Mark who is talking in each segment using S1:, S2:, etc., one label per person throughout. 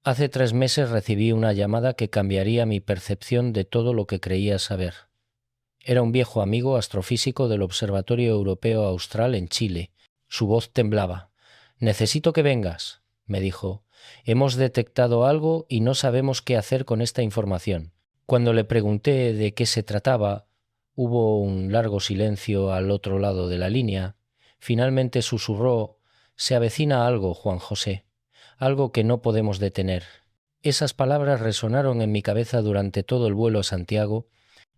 S1: Hace 3 meses recibí una llamada que cambiaría mi percepción de todo lo que creía saber. Era un viejo amigo astrofísico del Observatorio Europeo Austral en Chile. Su voz temblaba. «Necesito que vengas», me dijo. «Hemos detectado algo y no sabemos qué hacer con esta información». Cuando le pregunté de qué se trataba, hubo un largo silencio al otro lado de la línea. Finalmente susurró: «Se avecina algo, Juan José, algo que no podemos detener». Esas palabras resonaron en mi cabeza durante todo el vuelo a Santiago.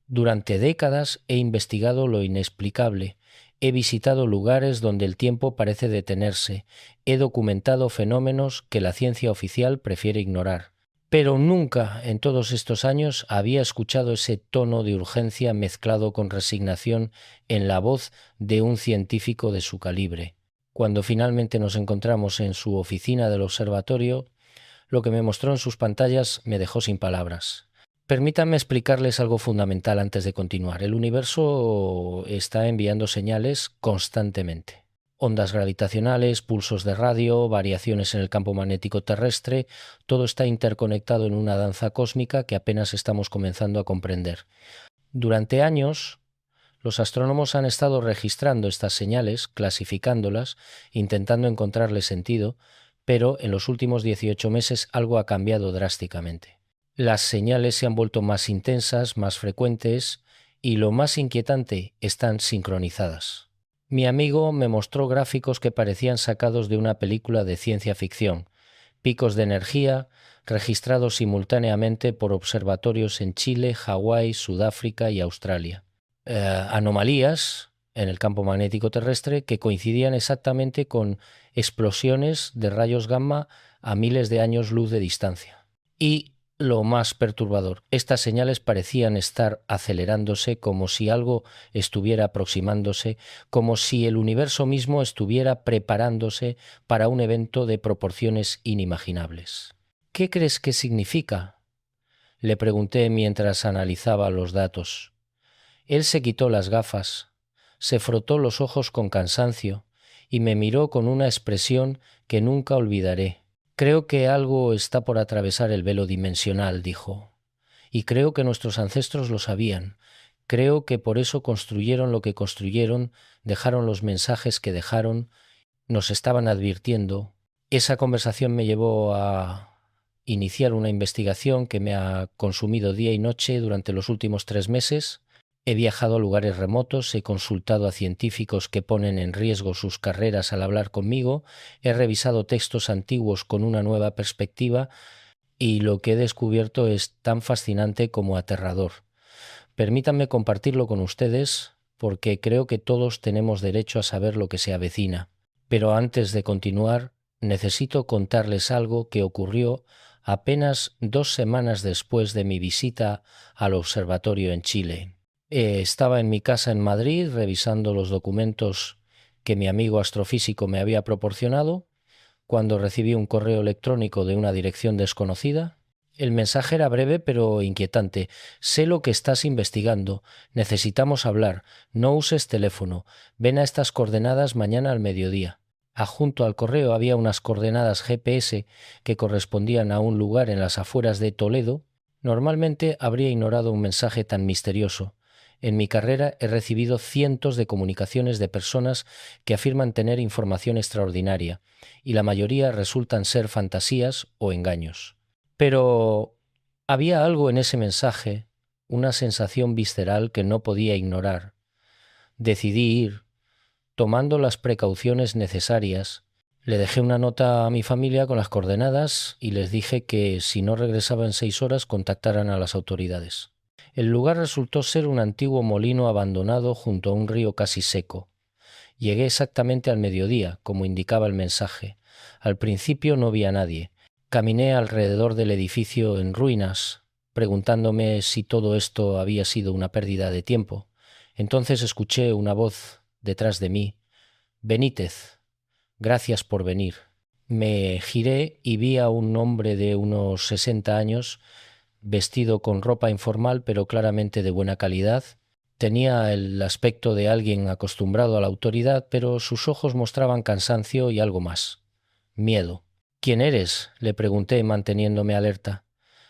S1: Durante décadas he investigado lo inexplicable, he visitado lugares donde el tiempo parece detenerse, he documentado fenómenos que la ciencia oficial prefiere ignorar. Pero nunca en todos estos años había escuchado ese tono de urgencia mezclado con resignación en la voz de un científico de su calibre. Cuando finalmente nos encontramos en su oficina del observatorio, lo que me mostró en sus pantallas me dejó sin palabras. Permítanme explicarles algo fundamental antes de continuar. El universo está enviando señales constantemente. Ondas gravitacionales, pulsos de radio, variaciones en el campo magnético terrestre, todo está interconectado en una danza cósmica que apenas estamos comenzando a comprender. Durante años, los astrónomos han estado registrando estas señales, clasificándolas, intentando encontrarle sentido, pero en los últimos 18 meses algo ha cambiado drásticamente. Las señales se han vuelto más intensas, más frecuentes y, lo más inquietante, están sincronizadas. Mi amigo me mostró gráficos que parecían sacados de una película de ciencia ficción, picos de energía registrados simultáneamente por observatorios en Chile, Hawái, Sudáfrica y Australia. Anomalías en el campo magnético terrestre que coincidían exactamente con explosiones de rayos gamma a miles de años luz de distancia. Y lo más perturbador, estas señales parecían estar acelerándose, como si algo estuviera aproximándose, como si el universo mismo estuviera preparándose para un evento de proporciones inimaginables. «¿Qué crees que significa?», le pregunté mientras analizaba los datos. Él se quitó las gafas, se frotó los ojos con cansancio y me miró con una expresión que nunca olvidaré. «Creo que algo está por atravesar el velo dimensional», dijo. «Y creo que nuestros ancestros lo sabían. Creo que por eso construyeron lo que construyeron, dejaron los mensajes que dejaron, nos estaban advirtiendo». Esa conversación me llevó a iniciar una investigación que me ha consumido día y noche durante los últimos 3 meses. He viajado a lugares remotos, he consultado a científicos que ponen en riesgo sus carreras al hablar conmigo, he revisado textos antiguos con una nueva perspectiva y lo que he descubierto es tan fascinante como aterrador. Permítanme compartirlo con ustedes porque creo que todos tenemos derecho a saber lo que se avecina. Pero antes de continuar, necesito contarles algo que ocurrió apenas 2 semanas después de mi visita al observatorio en Chile. Estaba en mi casa en Madrid revisando los documentos que mi amigo astrofísico me había proporcionado cuando recibí un correo electrónico de una dirección desconocida. El mensaje era breve pero inquietante. «Sé lo que estás investigando. Necesitamos hablar. No uses teléfono. Ven a estas coordenadas mañana al mediodía». Adjunto al correo había unas coordenadas GPS que correspondían a un lugar en las afueras de Toledo. Normalmente habría ignorado un mensaje tan misterioso. En mi carrera he recibido cientos de comunicaciones de personas que afirman tener información extraordinaria, y la mayoría resultan ser fantasías o engaños. Pero había algo en ese mensaje, una sensación visceral que no podía ignorar. Decidí ir, tomando las precauciones necesarias. Le dejé una nota a mi familia con las coordenadas y les dije que si no regresaba en 6 horas contactaran a las autoridades. El lugar resultó ser un antiguo molino abandonado junto a un río casi seco. Llegué exactamente al mediodía, como indicaba el mensaje. Al principio no vi a nadie. Caminé alrededor del edificio en ruinas, preguntándome si todo esto había sido una pérdida de tiempo. Entonces escuché una voz detrás de mí. «Benítez, gracias por venir». Me giré y vi a un hombre de unos 60 años, vestido con ropa informal pero claramente de buena calidad. Tenía el aspecto de alguien acostumbrado a la autoridad, pero sus ojos mostraban cansancio y algo más: miedo. ¿Quién eres?, le pregunté, manteniéndome alerta.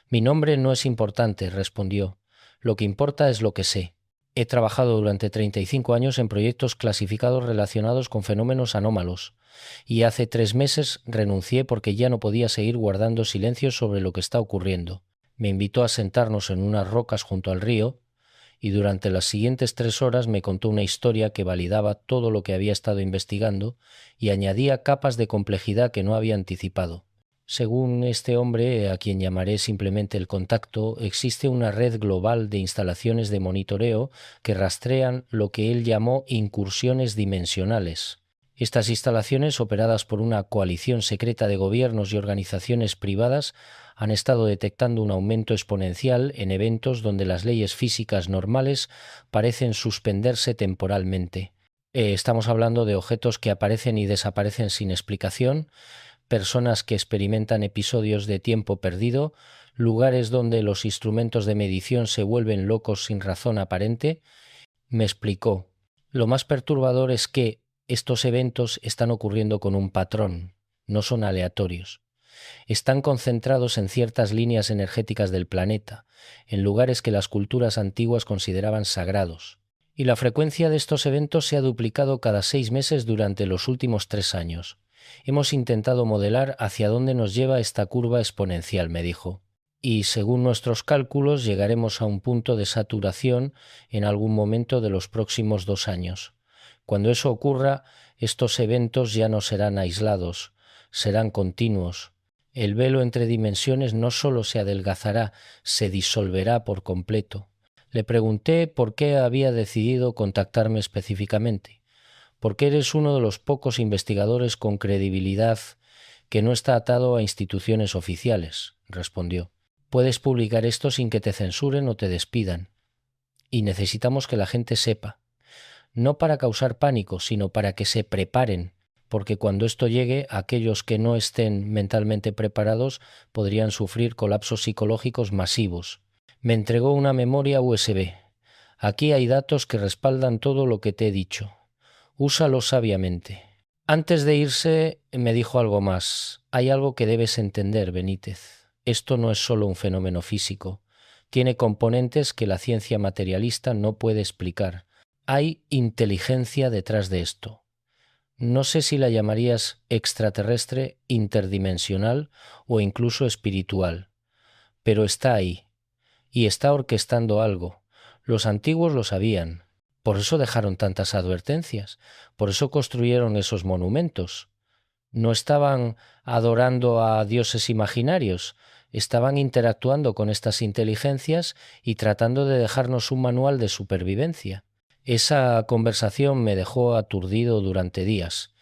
S1: Mi nombre no es importante, respondió. Lo que importa es lo que sé. He trabajado durante 35 años en proyectos clasificados relacionados con fenómenos anómalos, y hace 3 meses renuncié porque ya no podía seguir guardando silencio sobre lo que está ocurriendo. Me invitó a sentarnos en unas rocas junto al río, y durante las siguientes 3 horas me contó una historia que validaba todo lo que había estado investigando y añadía capas de complejidad que no había anticipado. Según este hombre, a quien llamaré simplemente el contacto, existe una red global de instalaciones de monitoreo que rastrean lo que él llamó incursiones dimensionales. Estas instalaciones, operadas por una coalición secreta de gobiernos y organizaciones privadas, han estado detectando un aumento exponencial en eventos donde las leyes físicas normales parecen suspenderse temporalmente. Estamos hablando de objetos que aparecen y desaparecen sin explicación, personas que experimentan episodios de tiempo perdido, lugares donde los instrumentos de medición se vuelven locos sin razón aparente. Me explicó. Lo más perturbador es que estos eventos están ocurriendo con un patrón, no son aleatorios. Están concentrados en ciertas líneas energéticas del planeta, en lugares que las culturas antiguas consideraban sagrados. Y la frecuencia de estos eventos se ha duplicado cada 6 meses durante los últimos 3 años. Hemos intentado modelar hacia dónde nos lleva esta curva exponencial, me dijo. Y según nuestros cálculos llegaremos a un punto de saturación en algún momento de los próximos 2 años. Cuando eso ocurra, estos eventos ya no serán aislados, serán continuos. El velo entre dimensiones no solo se adelgazará, se disolverá por completo. Le pregunté por qué había decidido contactarme específicamente. Porque eres uno de los pocos investigadores con credibilidad que no está atado a instituciones oficiales, respondió. Puedes publicar esto sin que te censuren o te despidan. Y necesitamos que la gente sepa. No para causar pánico, sino para que se preparen, porque cuando esto llegue, aquellos que no estén mentalmente preparados podrían sufrir colapsos psicológicos masivos. Me entregó una memoria USB. Aquí hay datos que respaldan todo lo que te he dicho. Úsalo sabiamente. Antes de irse, me dijo algo más. Hay algo que debes entender, Benítez. Esto no es solo un fenómeno físico. Tiene componentes que la ciencia materialista no puede explicar. Hay inteligencia detrás de esto. No sé si la llamarías extraterrestre, interdimensional o incluso espiritual, pero está ahí y está orquestando algo. Los antiguos lo sabían. Por eso dejaron tantas advertencias, por eso construyeron esos monumentos. No estaban adorando a dioses imaginarios, estaban interactuando con estas inteligencias y tratando de dejarnos un manual de supervivencia. Esa conversación me dejó aturdido durante días,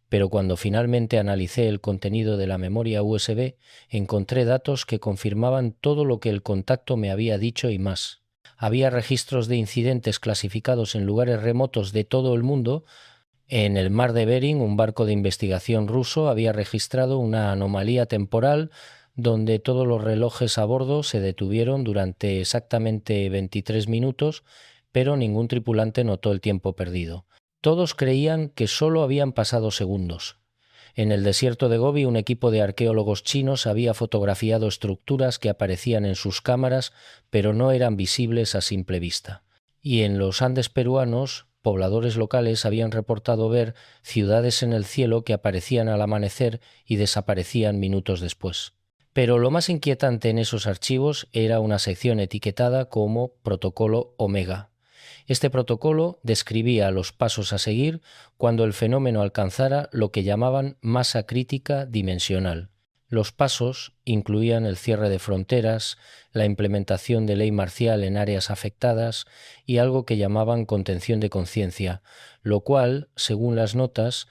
S1: pero cuando finalmente analicé el contenido de la memoria USB, encontré datos que confirmaban todo lo que el contacto me había dicho y más. Había registros de incidentes clasificados en lugares remotos de todo el mundo. En el mar de Bering, un barco de investigación ruso había registrado una anomalía temporal donde todos los relojes a bordo se detuvieron durante exactamente 23 minutos, pero ningún tripulante notó el tiempo perdido. Todos creían que solo habían pasado segundos. En el desierto de Gobi, un equipo de arqueólogos chinos había fotografiado estructuras que aparecían en sus cámaras, pero no eran visibles a simple vista. Y en los Andes peruanos, pobladores locales habían reportado ver ciudades en el cielo que aparecían al amanecer y desaparecían minutos después. Pero lo más inquietante en esos archivos era una sección etiquetada como Protocolo Omega. Este protocolo describía los pasos a seguir cuando el fenómeno alcanzara lo que llamaban masa crítica dimensional. Los pasos incluían el cierre de fronteras, la implementación de ley marcial en áreas afectadas y algo que llamaban contención de conciencia, lo cual, según las notas,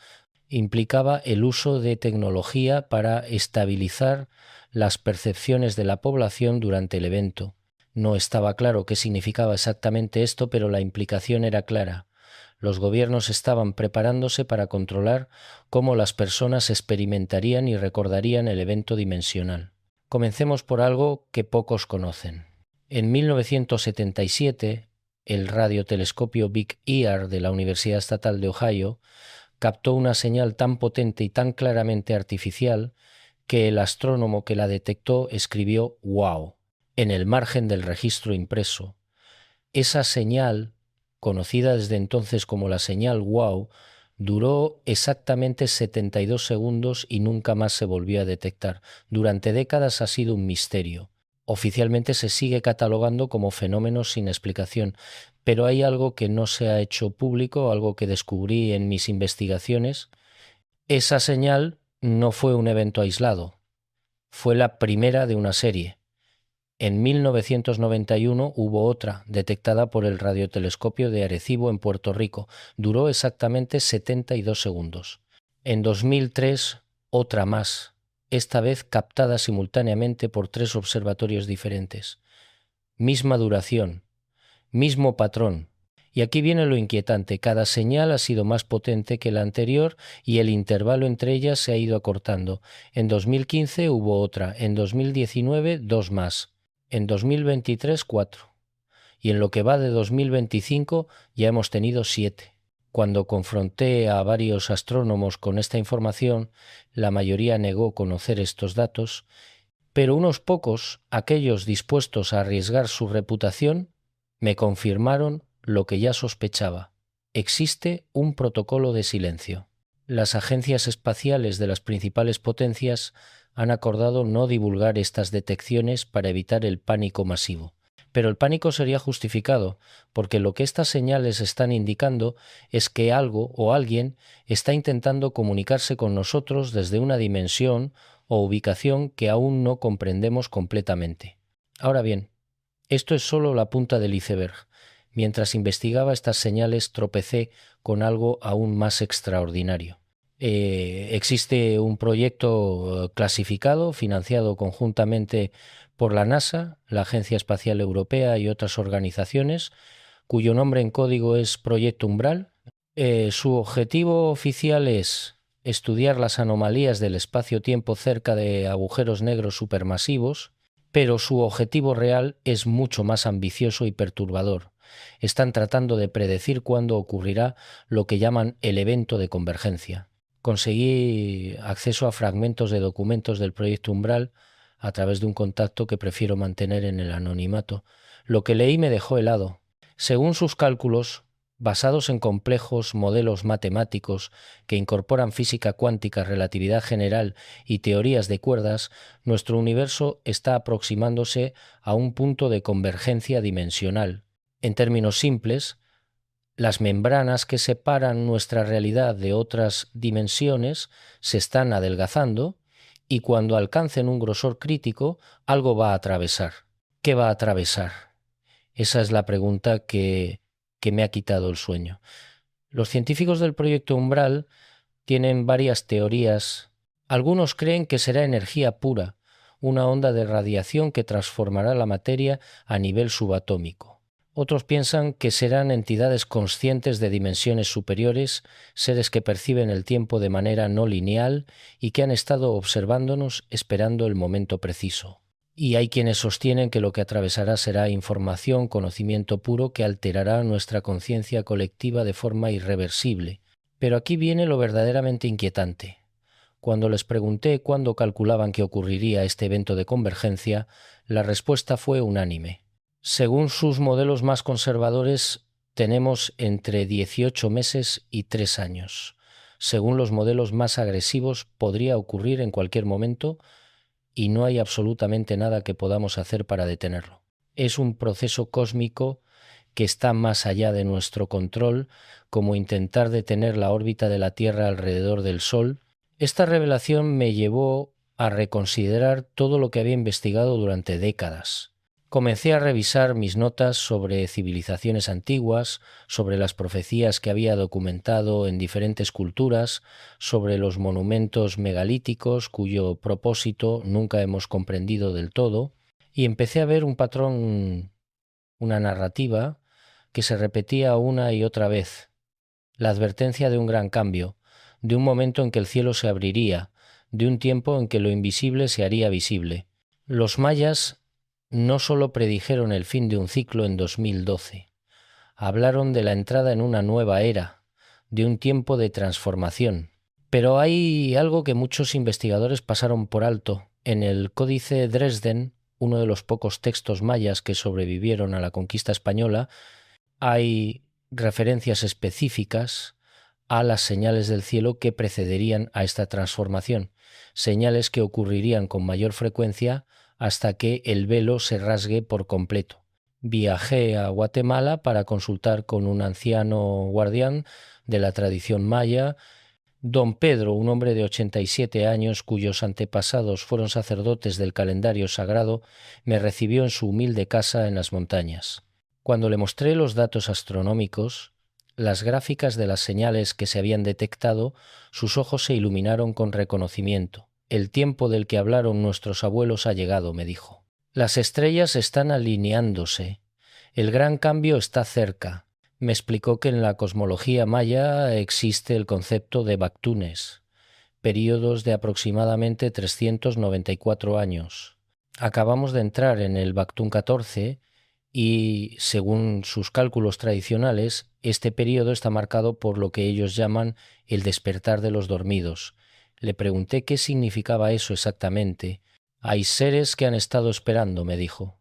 S1: implicaba el uso de tecnología para estabilizar las percepciones de la población durante el evento. No estaba claro qué significaba exactamente esto, pero la implicación era clara. Los gobiernos estaban preparándose para controlar cómo las personas experimentarían y recordarían el evento dimensional. Comencemos por algo que pocos conocen. En 1977, el radiotelescopio Big Ear de la Universidad Estatal de Ohio captó una señal tan potente y tan claramente artificial que el astrónomo que la detectó escribió «wow» en el margen del registro impreso. Esa señal, conocida desde entonces como la señal wow, duró exactamente 72 segundos y nunca más se volvió a detectar. Durante décadas ha sido un misterio. Oficialmente se sigue catalogando como fenómeno sin explicación, pero hay algo que no se ha hecho público, algo que descubrí en mis investigaciones. Esa señal no fue un evento aislado, fue la primera de una serie. En 1991 hubo otra, detectada por el radiotelescopio de Arecibo en Puerto Rico. Duró exactamente 72 segundos. En 2003, otra más, esta vez captada simultáneamente por 3 observatorios diferentes. Misma duración, mismo patrón. Y aquí viene lo inquietante. Cada señal ha sido más potente que la anterior y el intervalo entre ellas se ha ido acortando. En 2015 hubo otra, en 2019 2 más. En 2023, 4. Y en lo que va de 2025 ya hemos tenido 7. Cuando confronté a varios astrónomos con esta información, la mayoría negó conocer estos datos, pero unos pocos, aquellos dispuestos a arriesgar su reputación, me confirmaron lo que ya sospechaba. Existe un protocolo de silencio. Las agencias espaciales de las principales potencias han acordado no divulgar estas detecciones para evitar el pánico masivo. Pero el pánico sería justificado, porque lo que estas señales están indicando es que algo o alguien está intentando comunicarse con nosotros desde una dimensión o ubicación que aún no comprendemos completamente. Ahora bien, esto es solo la punta del iceberg. Mientras investigaba estas señales tropecé con algo aún más extraordinario. Existe un proyecto clasificado, financiado conjuntamente por la NASA, la Agencia Espacial Europea y otras organizaciones, cuyo nombre en código es Proyecto Umbral. Su objetivo oficial es estudiar las anomalías del espacio-tiempo cerca de agujeros negros supermasivos, pero su objetivo real es mucho más ambicioso y perturbador. Están tratando de predecir cuándo ocurrirá lo que llaman el evento de convergencia. Conseguí acceso a fragmentos de documentos del proyecto Umbral a través de un contacto que prefiero mantener en el anonimato. Lo que leí me dejó helado. Según sus cálculos, basados en complejos modelos matemáticos que incorporan física cuántica, relatividad general y teorías de cuerdas, nuestro universo está aproximándose a un punto de convergencia dimensional. En términos simples, las membranas que separan nuestra realidad de otras dimensiones se están adelgazando y cuando alcancen un grosor crítico, algo va a atravesar. ¿Qué va a atravesar? Esa es la pregunta que me ha quitado el sueño. Los científicos del proyecto Umbral tienen varias teorías. Algunos creen que será energía pura, una onda de radiación que transformará la materia a nivel subatómico. Otros piensan que serán entidades conscientes de dimensiones superiores, seres que perciben el tiempo de manera no lineal y que han estado observándonos esperando el momento preciso. Y hay quienes sostienen que lo que atravesará será información, conocimiento puro que alterará nuestra conciencia colectiva de forma irreversible. Pero aquí viene lo verdaderamente inquietante. Cuando les pregunté cuándo calculaban que ocurriría este evento de convergencia, la respuesta fue unánime. Según sus modelos más conservadores, tenemos entre 18 meses y 3 años. Según los modelos más agresivos, podría ocurrir en cualquier momento y no hay absolutamente nada que podamos hacer para detenerlo. Es un proceso cósmico que está más allá de nuestro control, como intentar detener la órbita de la Tierra alrededor del Sol. Esta revelación me llevó a reconsiderar todo lo que había investigado durante décadas. Comencé a revisar mis notas sobre civilizaciones antiguas, sobre las profecías que había documentado en diferentes culturas, sobre los monumentos megalíticos cuyo propósito nunca hemos comprendido del todo, y empecé a ver un patrón, una narrativa que se repetía una y otra vez. La advertencia de un gran cambio, de un momento en que el cielo se abriría, de un tiempo en que lo invisible se haría visible. Los mayas no solo predijeron el fin de un ciclo en 2012, hablaron de la entrada en una nueva era, de un tiempo de transformación. Pero hay algo que muchos investigadores pasaron por alto. En el Códice Dresden, uno de los pocos textos mayas que sobrevivieron a la conquista española, hay referencias específicas a las señales del cielo que precederían a esta transformación, señales que ocurrirían con mayor frecuencia hasta que el velo se rasgue por completo. Viajé a Guatemala para consultar con un anciano guardián de la tradición maya, don Pedro, un hombre de 87 años cuyos antepasados fueron sacerdotes del calendario sagrado, me recibió en su humilde casa en las montañas. Cuando le mostré los datos astronómicos, las gráficas de las señales que se habían detectado, sus ojos se iluminaron con reconocimiento. El tiempo del que hablaron nuestros abuelos ha llegado, me dijo. Las estrellas están alineándose. El gran cambio está cerca. Me explicó que en la cosmología maya existe el concepto de Bactunes, períodos de aproximadamente 394 años. Acabamos de entrar en el Bactún 14 y, según sus cálculos tradicionales, este período está marcado por lo que ellos llaman el despertar de los dormidos. Le pregunté qué significaba eso exactamente. Hay seres que han estado esperando, me dijo.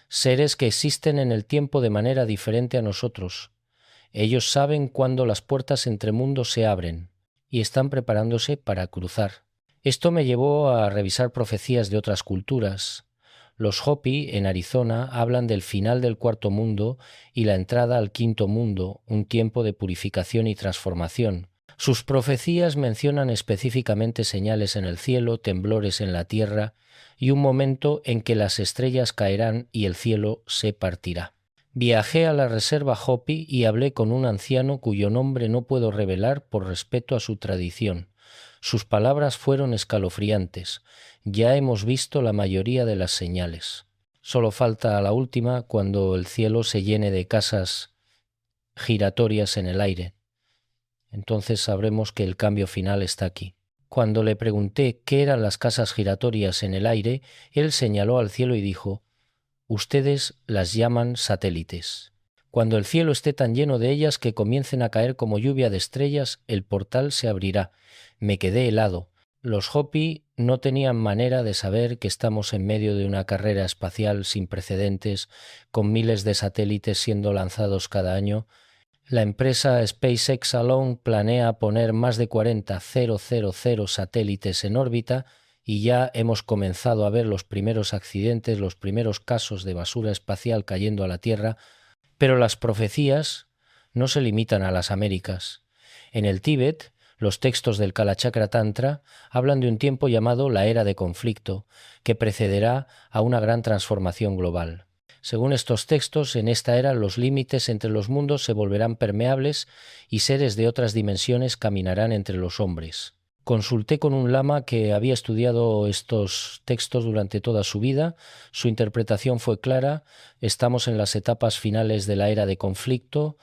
S1: Seres que existen en el tiempo de manera diferente a nosotros. Ellos saben cuándo las puertas entre mundos se abren y están preparándose para cruzar. Esto me llevó a revisar profecías de otras culturas. Los Hopi en Arizona hablan del final del cuarto mundo y la entrada al quinto mundo, un tiempo de purificación y transformación. Sus profecías mencionan específicamente señales en el cielo, temblores en la tierra y un momento en que las estrellas caerán y el cielo se partirá. Viajé a la reserva Hopi y hablé con un anciano cuyo nombre no puedo revelar por respeto a su tradición. Sus palabras fueron escalofriantes. Ya hemos visto la mayoría de las señales. Solo falta la última, cuando el cielo se llene de casas giratorias en el aire. Entonces sabremos que el cambio final está aquí. Cuando le pregunté qué eran las casas giratorias en el aire, él señaló al cielo y dijo: ustedes las llaman satélites. Cuando el cielo esté tan lleno de ellas que comiencen a caer como lluvia de estrellas, el portal se abrirá. Me quedé helado. Los Hopi no tenían manera de saber que estamos en medio de una carrera espacial sin precedentes, con miles de satélites siendo lanzados cada año. La empresa SpaceX Alone planea poner más de 40.000 satélites en órbita y ya hemos comenzado a ver los primeros accidentes, los primeros casos de basura espacial cayendo a la Tierra, pero las profecías no se limitan a las Américas. En el Tíbet, los textos del Kalachakra Tantra hablan de un tiempo llamado la era de conflicto, que precederá a una gran transformación global. Según estos textos, en esta era los límites entre los mundos se volverán permeables y seres de otras dimensiones caminarán entre los hombres. Consulté con un lama que había estudiado estos textos durante toda su vida. Su interpretación fue clara. Estamos en las etapas finales de la era de conflicto.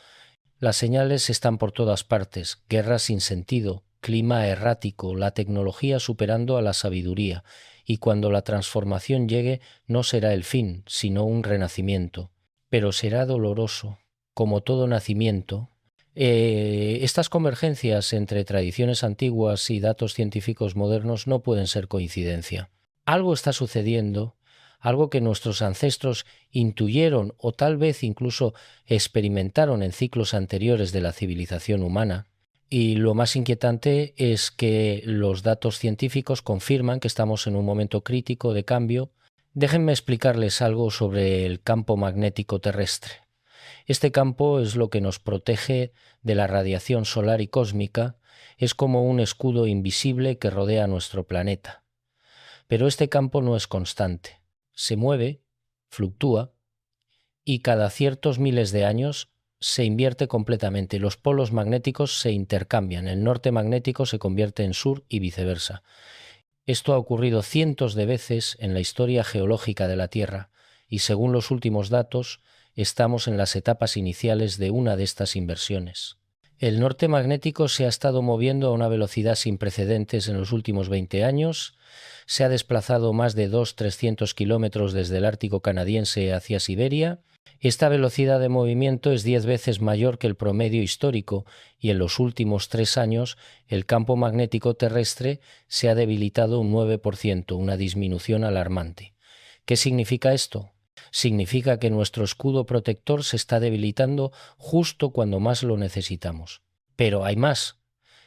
S1: Las señales están por todas partes: guerras sin sentido, clima errático, la tecnología superando a la sabiduría. Y cuando la transformación llegue, no será el fin, sino un renacimiento. Pero será doloroso, como todo nacimiento. Estas convergencias entre tradiciones antiguas y datos científicos modernos no pueden ser coincidencia. Algo está sucediendo, algo que nuestros ancestros intuyeron o tal vez incluso experimentaron en ciclos anteriores de la civilización humana. Y lo más inquietante es que los datos científicos confirman que estamos en un momento crítico de cambio. Déjenme explicarles algo sobre el campo magnético terrestre. Este campo es lo que nos protege de la radiación solar y cósmica, es como un escudo invisible que rodea nuestro planeta. Pero este campo no es constante, se mueve, fluctúa, y cada ciertos miles de años se invierte completamente. Los polos magnéticos se intercambian, el norte magnético se convierte en sur y viceversa. Esto ha ocurrido cientos de veces en la historia geológica de la Tierra y, según los últimos datos, estamos en las etapas iniciales de una de estas inversiones. El norte magnético se ha estado moviendo a una velocidad sin precedentes en los últimos 20 años, se ha desplazado más de 200-300 kilómetros desde el Ártico canadiense hacia Siberia. Esta velocidad de movimiento es 10 veces mayor que el promedio histórico y en los últimos 3 años el campo magnético terrestre se ha debilitado un 9%, una disminución alarmante. ¿Qué significa esto? Significa que nuestro escudo protector se está debilitando justo cuando más lo necesitamos. Pero hay más.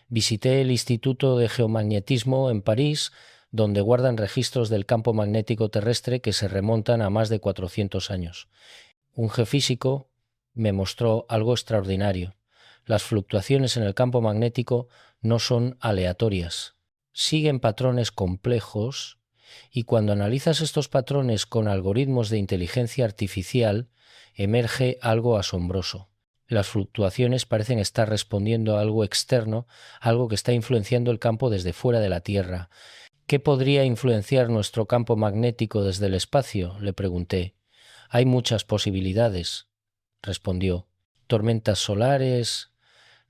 S1: Visité el Instituto de Geomagnetismo en París, donde guardan registros del campo magnético terrestre que se remontan a más de 400 años. Un geofísico me mostró algo extraordinario. Las fluctuaciones en el campo magnético no son aleatorias, siguen patrones complejos y cuando analizas estos patrones con algoritmos de inteligencia artificial, emerge algo asombroso. Las fluctuaciones parecen estar respondiendo a algo externo, algo que está influenciando el campo desde fuera de la Tierra. ¿Qué podría influenciar nuestro campo magnético desde el espacio?, le pregunté. Hay muchas posibilidades, respondió. Tormentas solares,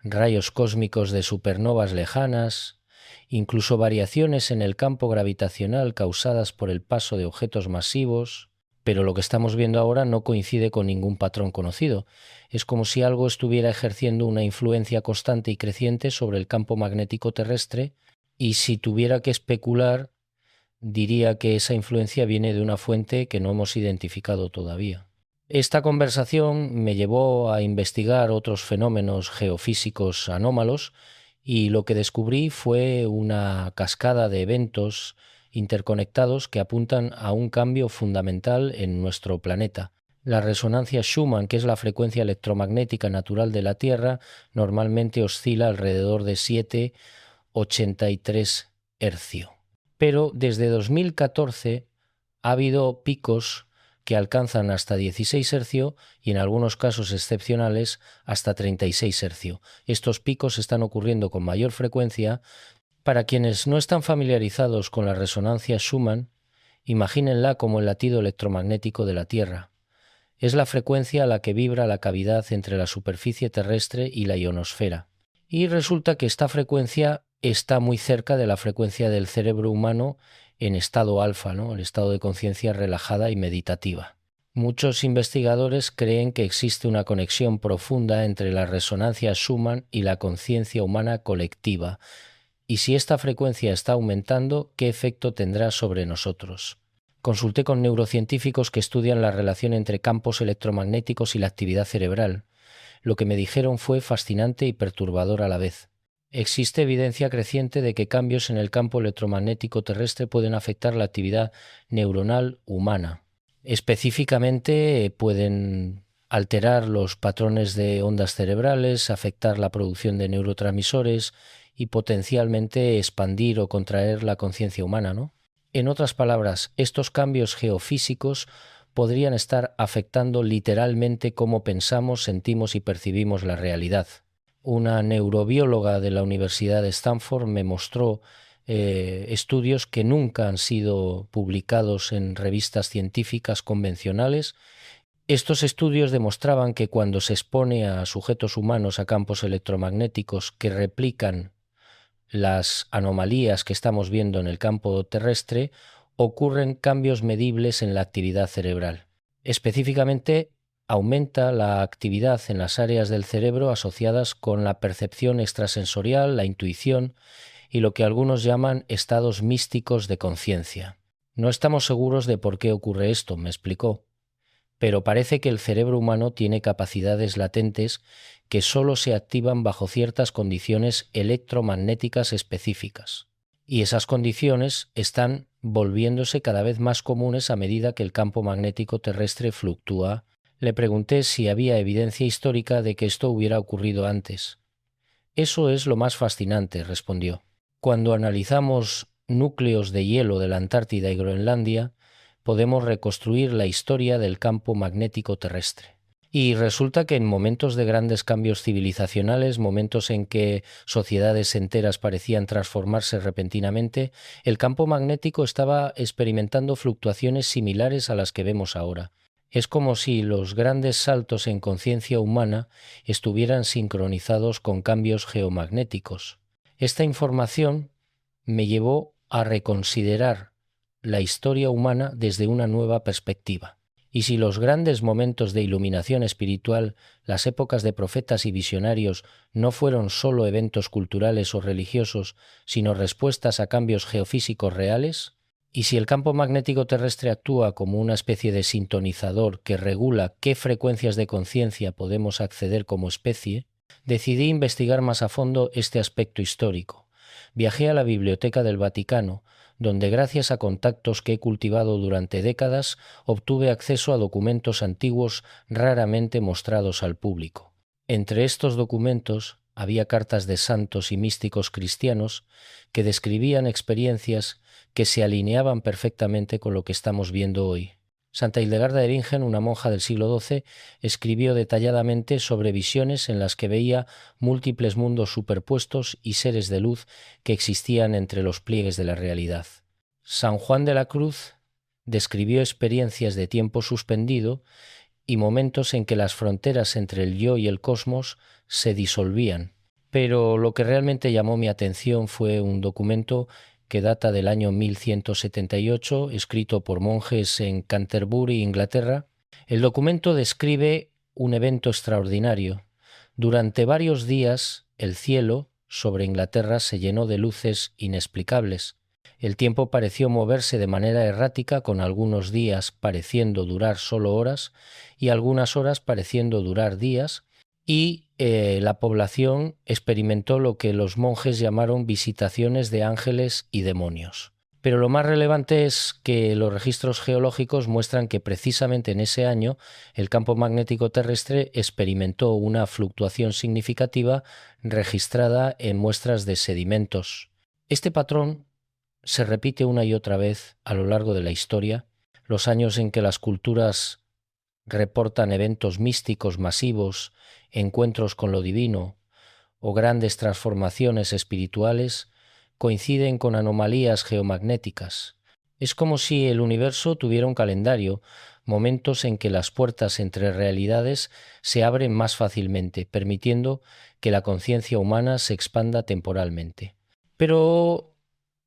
S1: rayos cósmicos de supernovas lejanas, incluso variaciones en el campo gravitacional causadas por el paso de objetos masivos. Pero lo que estamos viendo ahora no coincide con ningún patrón conocido. Es como si algo estuviera ejerciendo una influencia constante y creciente sobre el campo magnético terrestre, y si tuviera que especular, diría que esa influencia viene de una fuente que no hemos identificado todavía. Esta conversación me llevó a investigar otros fenómenos geofísicos anómalos y lo que descubrí fue una cascada de eventos interconectados que apuntan a un cambio fundamental en nuestro planeta. La resonancia Schumann, que es la frecuencia electromagnética natural de la Tierra, normalmente oscila alrededor de 7,83 hercio. Pero desde 2014 ha habido picos que alcanzan hasta 16 hercio y en algunos casos excepcionales hasta 36 hercio. Estos picos están ocurriendo con mayor frecuencia. Para quienes no están familiarizados con la resonancia Schumann, imagínenla como el latido electromagnético de la Tierra. Es la frecuencia a la que vibra la cavidad entre la superficie terrestre y la ionosfera. Y resulta que esta frecuencia está muy cerca de la frecuencia del cerebro humano en estado alfa, ¿no?, el estado de conciencia relajada y meditativa. Muchos investigadores creen que existe una conexión profunda entre la resonancia Schumann y la conciencia humana colectiva. Y si esta frecuencia está aumentando, ¿qué efecto tendrá sobre nosotros? Consulté con neurocientíficos que estudian la relación entre campos electromagnéticos y la actividad cerebral. Lo que me dijeron fue fascinante y perturbador a la vez. Existe evidencia creciente de que cambios en el campo electromagnético terrestre pueden afectar la actividad neuronal humana. Específicamente pueden alterar los patrones de ondas cerebrales, afectar la producción de neurotransmisores y potencialmente expandir o contraer la conciencia humana, ¿no? En otras palabras, estos cambios geofísicos podrían estar afectando literalmente cómo pensamos, sentimos y percibimos la realidad. Una neurobióloga de la Universidad de Stanford me mostró estudios que nunca han sido publicados en revistas científicas convencionales. Estos estudios demostraban que cuando se expone a sujetos humanos a campos electromagnéticos que replican las anomalías que estamos viendo en el campo terrestre, ocurren cambios medibles en la actividad cerebral. Específicamente, aumenta la actividad en las áreas del cerebro asociadas con la percepción extrasensorial, la intuición y lo que algunos llaman estados místicos de conciencia. No estamos seguros de por qué ocurre esto, me explicó, pero parece que el cerebro humano tiene capacidades latentes que solo se activan bajo ciertas condiciones electromagnéticas específicas. Y esas condiciones están volviéndose cada vez más comunes a medida que el campo magnético terrestre fluctúa. Le pregunté si había evidencia histórica de que esto hubiera ocurrido antes. Eso es lo más fascinante, respondió. Cuando analizamos núcleos de hielo de la Antártida y Groenlandia, podemos reconstruir la historia del campo magnético terrestre. Y resulta que en momentos de grandes cambios civilizacionales, momentos en que sociedades enteras parecían transformarse repentinamente, el campo magnético estaba experimentando fluctuaciones similares a las que vemos ahora. Es como si los grandes saltos en conciencia humana estuvieran sincronizados con cambios geomagnéticos. Esta información me llevó a reconsiderar la historia humana desde una nueva perspectiva. Y si los grandes momentos de iluminación espiritual, las épocas de profetas y visionarios, no fueron sólo eventos culturales o religiosos, sino respuestas a cambios geofísicos reales, y si el campo magnético terrestre actúa como una especie de sintonizador que regula qué frecuencias de conciencia podemos acceder como especie, decidí investigar más a fondo este aspecto histórico. Viajé a la Biblioteca del Vaticano, donde gracias a contactos que he cultivado durante décadas obtuve acceso a documentos antiguos raramente mostrados al público. Entre estos documentos había cartas de santos y místicos cristianos que describían experiencias que se alineaban perfectamente con lo que estamos viendo hoy. Santa Hildegarda de Bingen, una monja del siglo XII, escribió detalladamente sobre visiones en las que veía múltiples mundos superpuestos y seres de luz que existían entre los pliegues de la realidad. San Juan de la Cruz describió experiencias de tiempo suspendido y momentos en que las fronteras entre el yo y el cosmos se disolvían. Pero lo que realmente llamó mi atención fue un documento que data del año 1178, escrito por monjes en Canterbury, Inglaterra. El documento describe un evento extraordinario. Durante varios días, el cielo sobre Inglaterra se llenó de luces inexplicables. El tiempo pareció moverse de manera errática, con algunos días pareciendo durar solo horas y algunas horas pareciendo durar días, y la población experimentó lo que los monjes llamaron visitaciones de ángeles y demonios. Pero lo más relevante es que los registros geológicos muestran que precisamente en ese año el campo magnético terrestre experimentó una fluctuación significativa registrada en muestras de sedimentos. Este patrón se repite una y otra vez a lo largo de la historia. Los años en que las culturas reportan eventos místicos masivos, encuentros con lo divino o grandes transformaciones espirituales coinciden con anomalías geomagnéticas. Es como si el universo tuviera un calendario, momentos en que las puertas entre realidades se abren más fácilmente, permitiendo que la conciencia humana se expanda temporalmente. Pero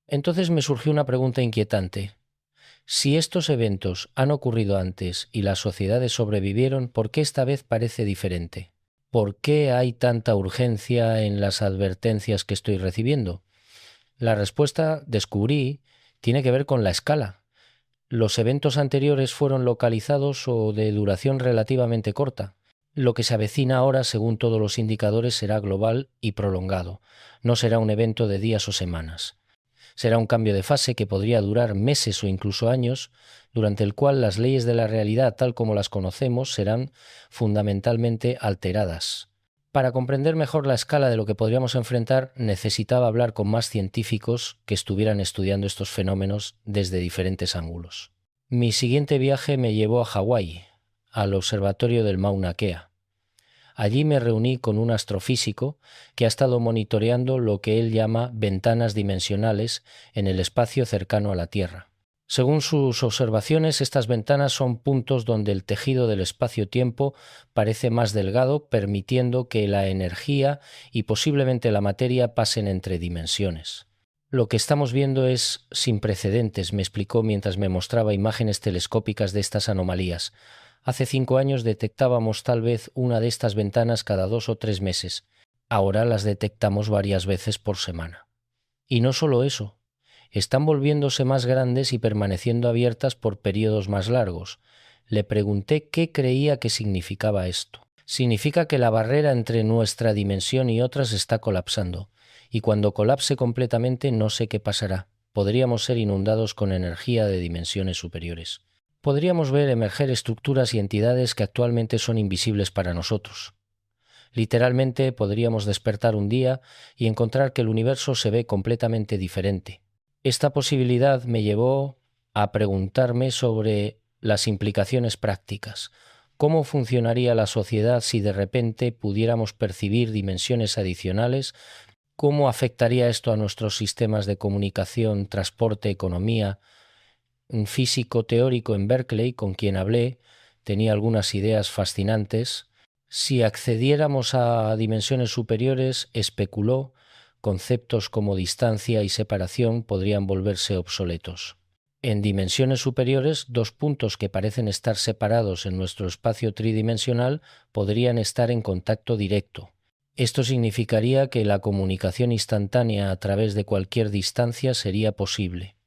S1: entonces me surgió una pregunta inquietante. Si estos eventos han ocurrido antes y las sociedades sobrevivieron, ¿por qué esta vez parece diferente? ¿Por qué hay tanta urgencia en las advertencias que estoy recibiendo? La respuesta, descubrí, tiene que ver con la escala. Los eventos anteriores fueron localizados o de duración relativamente corta. Lo que se avecina ahora, según todos los indicadores, será global y prolongado. No será un evento de días o semanas. Será un cambio de fase que podría durar meses o incluso años, durante el cual las leyes de la realidad tal como las conocemos serán fundamentalmente alteradas. Para comprender mejor la escala de lo que podríamos enfrentar, necesitaba hablar con más científicos que estuvieran estudiando estos fenómenos desde diferentes ángulos. Mi siguiente viaje me llevó a Hawái, al observatorio del Mauna Kea. Allí me reuní con un astrofísico que ha estado monitoreando lo que él llama ventanas dimensionales en el espacio cercano a la Tierra. Según sus observaciones, estas ventanas son puntos donde el tejido del espacio-tiempo parece más delgado, permitiendo que la energía y posiblemente la materia pasen entre dimensiones. Lo que estamos viendo es sin precedentes, me explicó mientras me mostraba imágenes telescópicas de estas anomalías. Hace 5 años detectábamos tal vez una de estas ventanas cada 2 o 3 meses. Ahora las detectamos varias veces por semana. Y no solo eso, están volviéndose más grandes y permaneciendo abiertas por periodos más largos. Le pregunté qué creía que significaba esto. Significa que la barrera entre nuestra dimensión y otras está colapsando, y cuando colapse completamente no sé qué pasará. Podríamos ser inundados con energía de dimensiones superiores. Podríamos ver emerger estructuras y entidades que actualmente son invisibles para nosotros. Literalmente podríamos despertar un día y encontrar que el universo se ve completamente diferente. Esta posibilidad me llevó a preguntarme sobre las implicaciones prácticas. ¿Cómo funcionaría la sociedad si de repente pudiéramos percibir dimensiones adicionales? ¿Cómo afectaría esto a nuestros sistemas de comunicación, transporte, economía? Un físico teórico en Berkeley con quien hablé tenía algunas ideas fascinantes. Si accediéramos a dimensiones superiores, especuló, conceptos como distancia y separación podrían volverse obsoletos. En dimensiones superiores, dos puntos que parecen estar separados en nuestro espacio tridimensional podrían estar en contacto directo. Esto significaría que la comunicación instantánea a través de cualquier distancia sería posible.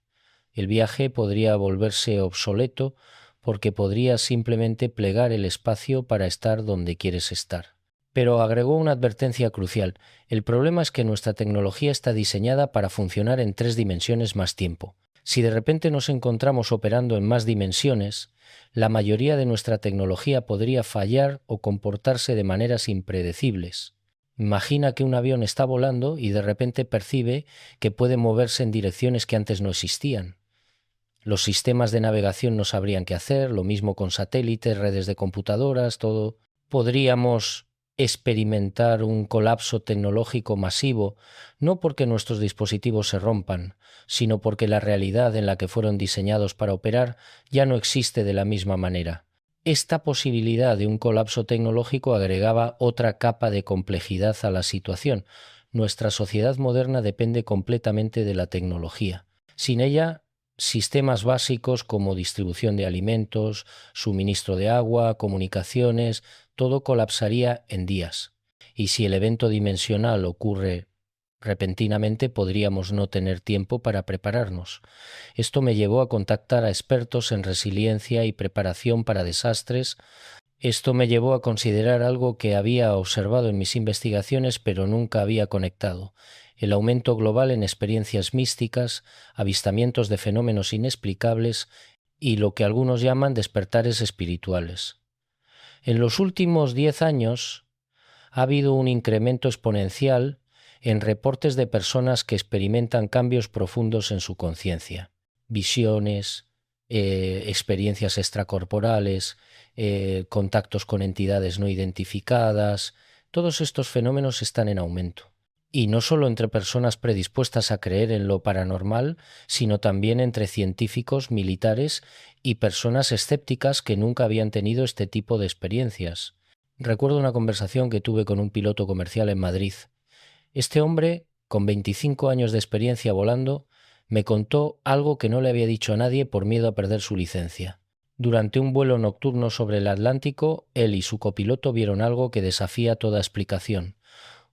S1: El viaje podría volverse obsoleto porque podrías simplemente plegar el espacio para estar donde quieres estar. Pero agregó una advertencia crucial: el problema es que nuestra tecnología está diseñada para funcionar en 3 dimensiones más tiempo. Si de repente nos encontramos operando en más dimensiones, la mayoría de nuestra tecnología podría fallar o comportarse de maneras impredecibles. Imagina que un avión está volando y de repente percibe que puede moverse en direcciones que antes no existían. Los sistemas de navegación no sabrían qué hacer, lo mismo con satélites, redes de computadoras, todo. Podríamos experimentar un colapso tecnológico masivo, no porque nuestros dispositivos se rompan, sino porque la realidad en la que fueron diseñados para operar ya no existe de la misma manera. Esta posibilidad de un colapso tecnológico agregaba otra capa de complejidad a la situación. Nuestra sociedad moderna depende completamente de la tecnología. Sin ella, sistemas básicos como distribución de alimentos, suministro de agua, comunicaciones, todo colapsaría en días. Y si el evento dimensional ocurre repentinamente, podríamos no tener tiempo para prepararnos. Esto me llevó a contactar a expertos en resiliencia y preparación para desastres. Esto me llevó a considerar algo que había observado en mis investigaciones pero nunca había conectado: el aumento global en experiencias místicas, avistamientos de fenómenos inexplicables y lo que algunos llaman despertares espirituales. En los últimos 10 años ha habido un incremento exponencial en reportes de personas que experimentan cambios profundos en su conciencia, visiones, experiencias extracorporales, contactos con entidades no identificadas. Todos estos fenómenos están en aumento. Y no solo entre personas predispuestas a creer en lo paranormal, sino también entre científicos, militares y personas escépticas que nunca habían tenido este tipo de experiencias. Recuerdo una conversación que tuve con un piloto comercial en Madrid. Este hombre, con 25 años de experiencia volando, me contó algo que no le había dicho a nadie por miedo a perder su licencia. Durante un vuelo nocturno sobre el Atlántico, él y su copiloto vieron algo que desafía toda explicación.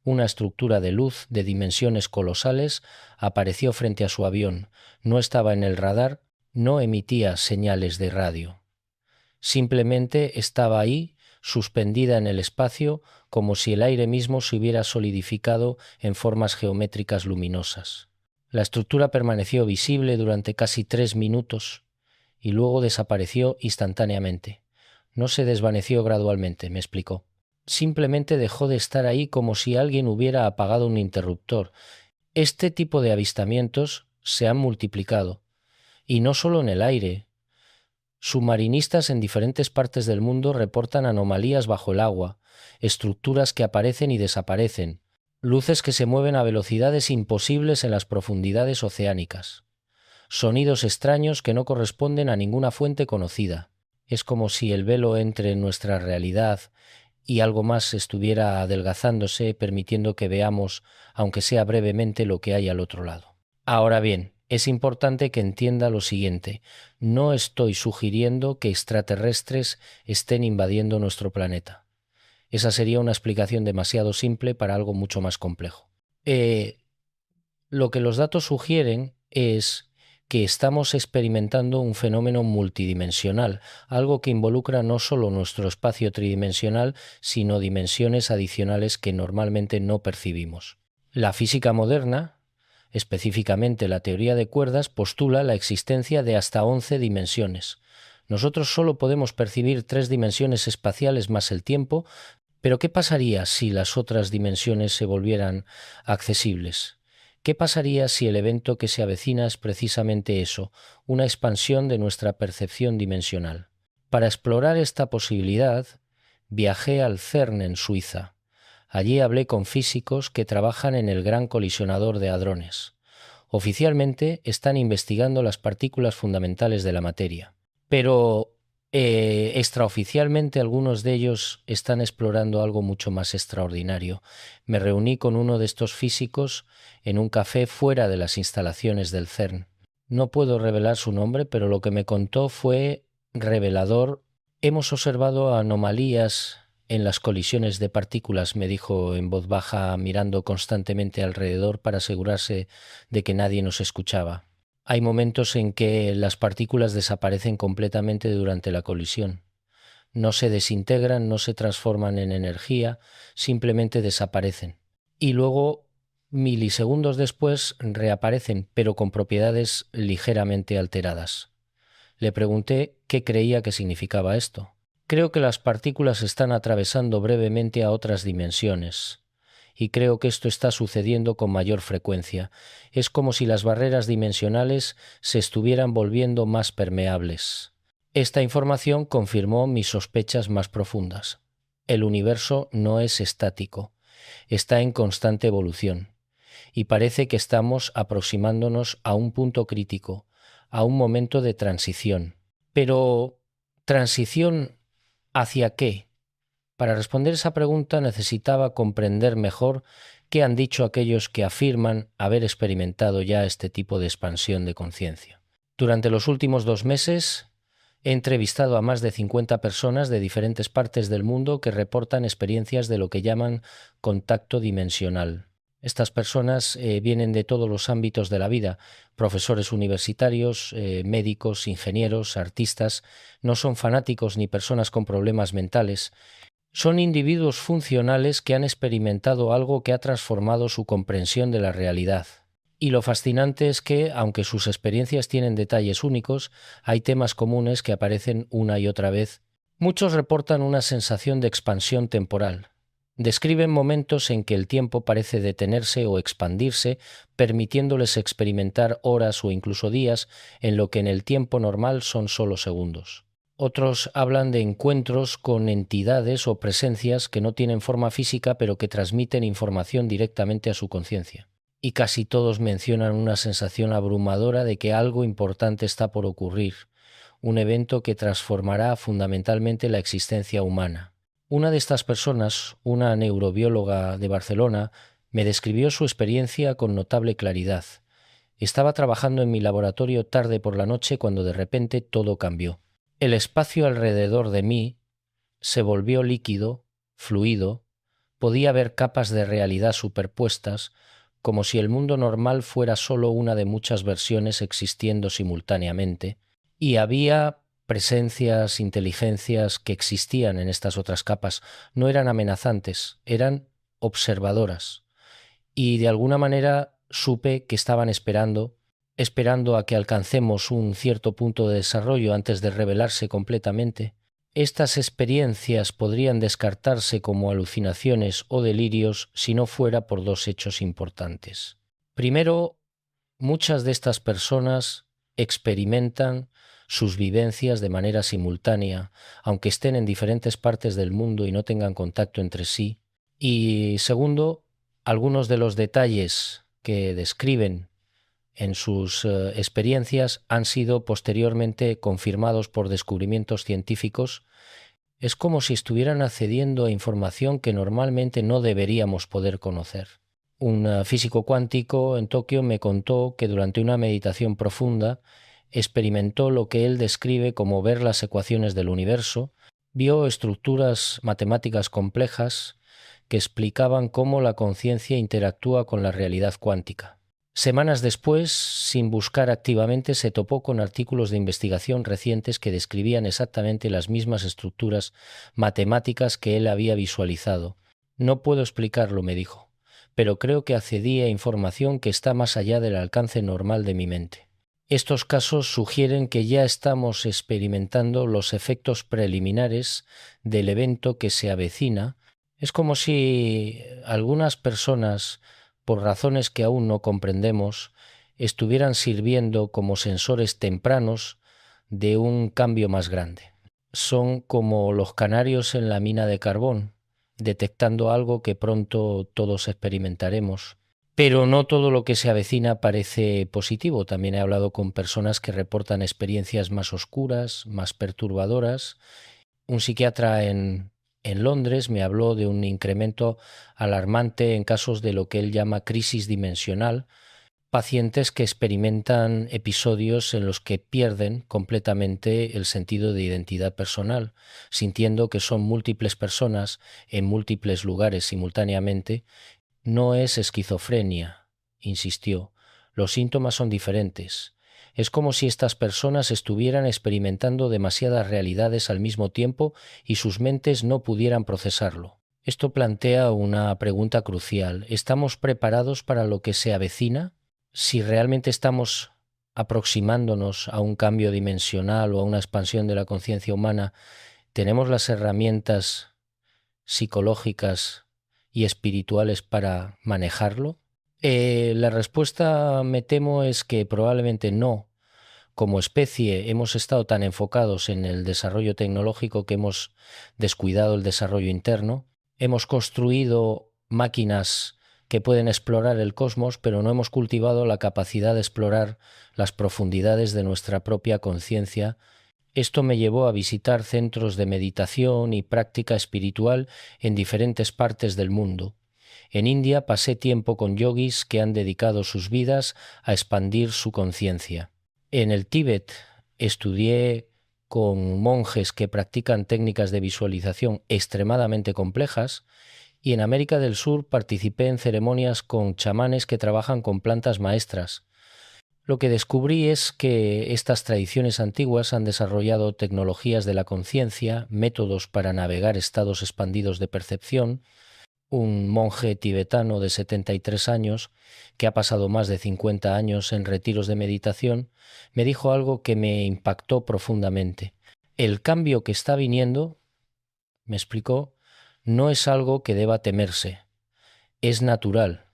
S1: Una estructura de luz de dimensiones colosales apareció frente a su avión. No estaba en el radar, no emitía señales de radio. Simplemente estaba ahí, suspendida en el espacio, como si el aire mismo se hubiera solidificado en formas geométricas luminosas. La estructura permaneció visible durante casi 3 minutos y luego desapareció instantáneamente. No se desvaneció gradualmente, me explicó. Simplemente dejó de estar ahí como si alguien hubiera apagado un interruptor. Este tipo de avistamientos se han multiplicado, y no solo en el aire. Submarinistas en diferentes partes del mundo reportan anomalías bajo el agua, estructuras que aparecen y desaparecen, luces que se mueven a velocidades imposibles en las profundidades oceánicas, sonidos extraños que no corresponden a ninguna fuente conocida. Es como si el velo entre en nuestra realidad y algo más estuviera adelgazándose, permitiendo que veamos, aunque sea brevemente, lo que hay al otro lado. Ahora bien, es importante que entienda lo siguiente: no estoy sugiriendo que extraterrestres estén invadiendo nuestro planeta. Esa sería una explicación demasiado simple para algo mucho más complejo. Lo que los datos sugieren es que estamos experimentando un fenómeno multidimensional, algo que involucra no solo nuestro espacio tridimensional, sino dimensiones adicionales que normalmente no percibimos. La física moderna, específicamente la teoría de cuerdas, postula la existencia de hasta 11 dimensiones. Nosotros solo podemos percibir 3 dimensiones espaciales más el tiempo, pero ¿qué pasaría si las otras dimensiones se volvieran accesibles? ¿Qué pasaría si el evento que se avecina es precisamente eso, una expansión de nuestra percepción dimensional? Para explorar esta posibilidad, viajé al CERN en Suiza. Allí hablé con físicos que trabajan en el Gran Colisionador de Hadrones. Oficialmente están investigando las partículas fundamentales de la materia. Pero Extraoficialmente, algunos de ellos están explorando algo mucho más extraordinario. Me reuní con uno de estos físicos en un café fuera de las instalaciones del CERN. No puedo revelar su nombre, pero lo que me contó fue revelador. Hemos observado anomalías en las colisiones de partículas, me dijo en voz baja, mirando constantemente alrededor para asegurarse de que nadie nos escuchaba. Hay momentos en que las partículas desaparecen completamente durante la colisión. No se desintegran, no se transforman en energía, simplemente desaparecen. Y luego, milisegundos después, reaparecen, pero con propiedades ligeramente alteradas. Le pregunté qué creía que significaba esto. Creo que las partículas están atravesando brevemente a otras dimensiones. Y creo que esto está sucediendo con mayor frecuencia. Es como si las barreras dimensionales se estuvieran volviendo más permeables. Esta información confirmó mis sospechas más profundas. El universo no es estático, está en constante evolución, y parece que estamos aproximándonos a un punto crítico, a un momento de transición. Pero, ¿transición hacia qué? Para responder esa pregunta necesitaba comprender mejor qué han dicho aquellos que afirman haber experimentado ya este tipo de expansión de conciencia. Durante los últimos 2 meses he entrevistado a más de 50 personas de diferentes partes del mundo que reportan experiencias de lo que llaman contacto dimensional. Estas personas vienen de todos los ámbitos de la vida, profesores universitarios, médicos, ingenieros, artistas, no son fanáticos ni personas con problemas mentales. Son individuos funcionales que han experimentado algo que ha transformado su comprensión de la realidad. Y lo fascinante es que, aunque sus experiencias tienen detalles únicos, hay temas comunes que aparecen una y otra vez. Muchos reportan una sensación de expansión temporal. Describen momentos en que el tiempo parece detenerse o expandirse, permitiéndoles experimentar horas o incluso días en lo que en el tiempo normal son solo segundos. Otros hablan de encuentros con entidades o presencias que no tienen forma física pero que transmiten información directamente a su conciencia. Y casi todos mencionan una sensación abrumadora de que algo importante está por ocurrir, un evento que transformará fundamentalmente la existencia humana. Una de estas personas, una neurobióloga de Barcelona, me describió su experiencia con notable claridad. Estaba trabajando en mi laboratorio tarde por la noche cuando de repente todo cambió. El espacio alrededor de mí se volvió líquido, fluido, podía ver capas de realidad superpuestas, como si el mundo normal fuera solo una de muchas versiones existiendo simultáneamente, y había presencias, inteligencias que existían en estas otras capas. No eran amenazantes, eran observadoras. Y de alguna manera supe que estaban esperando a que alcancemos un cierto punto de desarrollo antes de revelarse completamente. Estas experiencias podrían descartarse como alucinaciones o delirios si no fuera por 2 hechos importantes. Primero, muchas de estas personas experimentan sus vivencias de manera simultánea, aunque estén en diferentes partes del mundo y no tengan contacto entre sí. Y segundo, algunos de los detalles que describen en sus experiencias han sido posteriormente confirmados por descubrimientos científicos. Es como si estuvieran accediendo a información que normalmente no deberíamos poder conocer. Un físico cuántico en Tokio me contó que durante una meditación profunda experimentó lo que él describe como ver las ecuaciones del universo, vio estructuras matemáticas complejas que explicaban cómo la conciencia interactúa con la realidad cuántica. Semanas después, sin buscar activamente, se topó con artículos de investigación recientes que describían exactamente las mismas estructuras matemáticas que él había visualizado. No puedo explicarlo, me dijo, pero creo que accedí a información que está más allá del alcance normal de mi mente. Estos casos sugieren que ya estamos experimentando los efectos preliminares del evento que se avecina. Es como si algunas personas, por razones que aún no comprendemos, estuvieran sirviendo como sensores tempranos de un cambio más grande. Son como los canarios en la mina de carbón, detectando algo que pronto todos experimentaremos. Pero no todo lo que se avecina parece positivo. También he hablado con personas que reportan experiencias más oscuras, más perturbadoras. Un psiquiatra en Londres me habló de un incremento alarmante en casos de lo que él llama crisis dimensional, pacientes que experimentan episodios en los que pierden completamente el sentido de identidad personal, sintiendo que son múltiples personas en múltiples lugares simultáneamente. No es esquizofrenia, insistió. Los síntomas son diferentes. Es como si estas personas estuvieran experimentando demasiadas realidades al mismo tiempo y sus mentes no pudieran procesarlo. Esto plantea una pregunta crucial. ¿Estamos preparados para lo que se avecina? Si realmente estamos aproximándonos a un cambio dimensional o a una expansión de la conciencia humana, ¿tenemos las herramientas psicológicas y espirituales para manejarlo? La respuesta, me temo, es que probablemente no. Como especie hemos estado tan enfocados en el desarrollo tecnológico que hemos descuidado el desarrollo interno. Hemos construido máquinas que pueden explorar el cosmos, pero no hemos cultivado la capacidad de explorar las profundidades de nuestra propia conciencia. Esto me llevó a visitar centros de meditación y práctica espiritual en diferentes partes del mundo. En India pasé tiempo con yogis que han dedicado sus vidas a expandir su conciencia. En el Tíbet estudié con monjes que practican técnicas de visualización extremadamente complejas, y en América del Sur participé en ceremonias con chamanes que trabajan con plantas maestras. Lo que descubrí es que estas tradiciones antiguas han desarrollado tecnologías de la conciencia, métodos para navegar estados expandidos de percepción. Un monje tibetano de 73 años, que ha pasado más de 50 años en retiros de meditación, me dijo algo que me impactó profundamente. El cambio que está viniendo, me explicó, no es algo que deba temerse, es natural,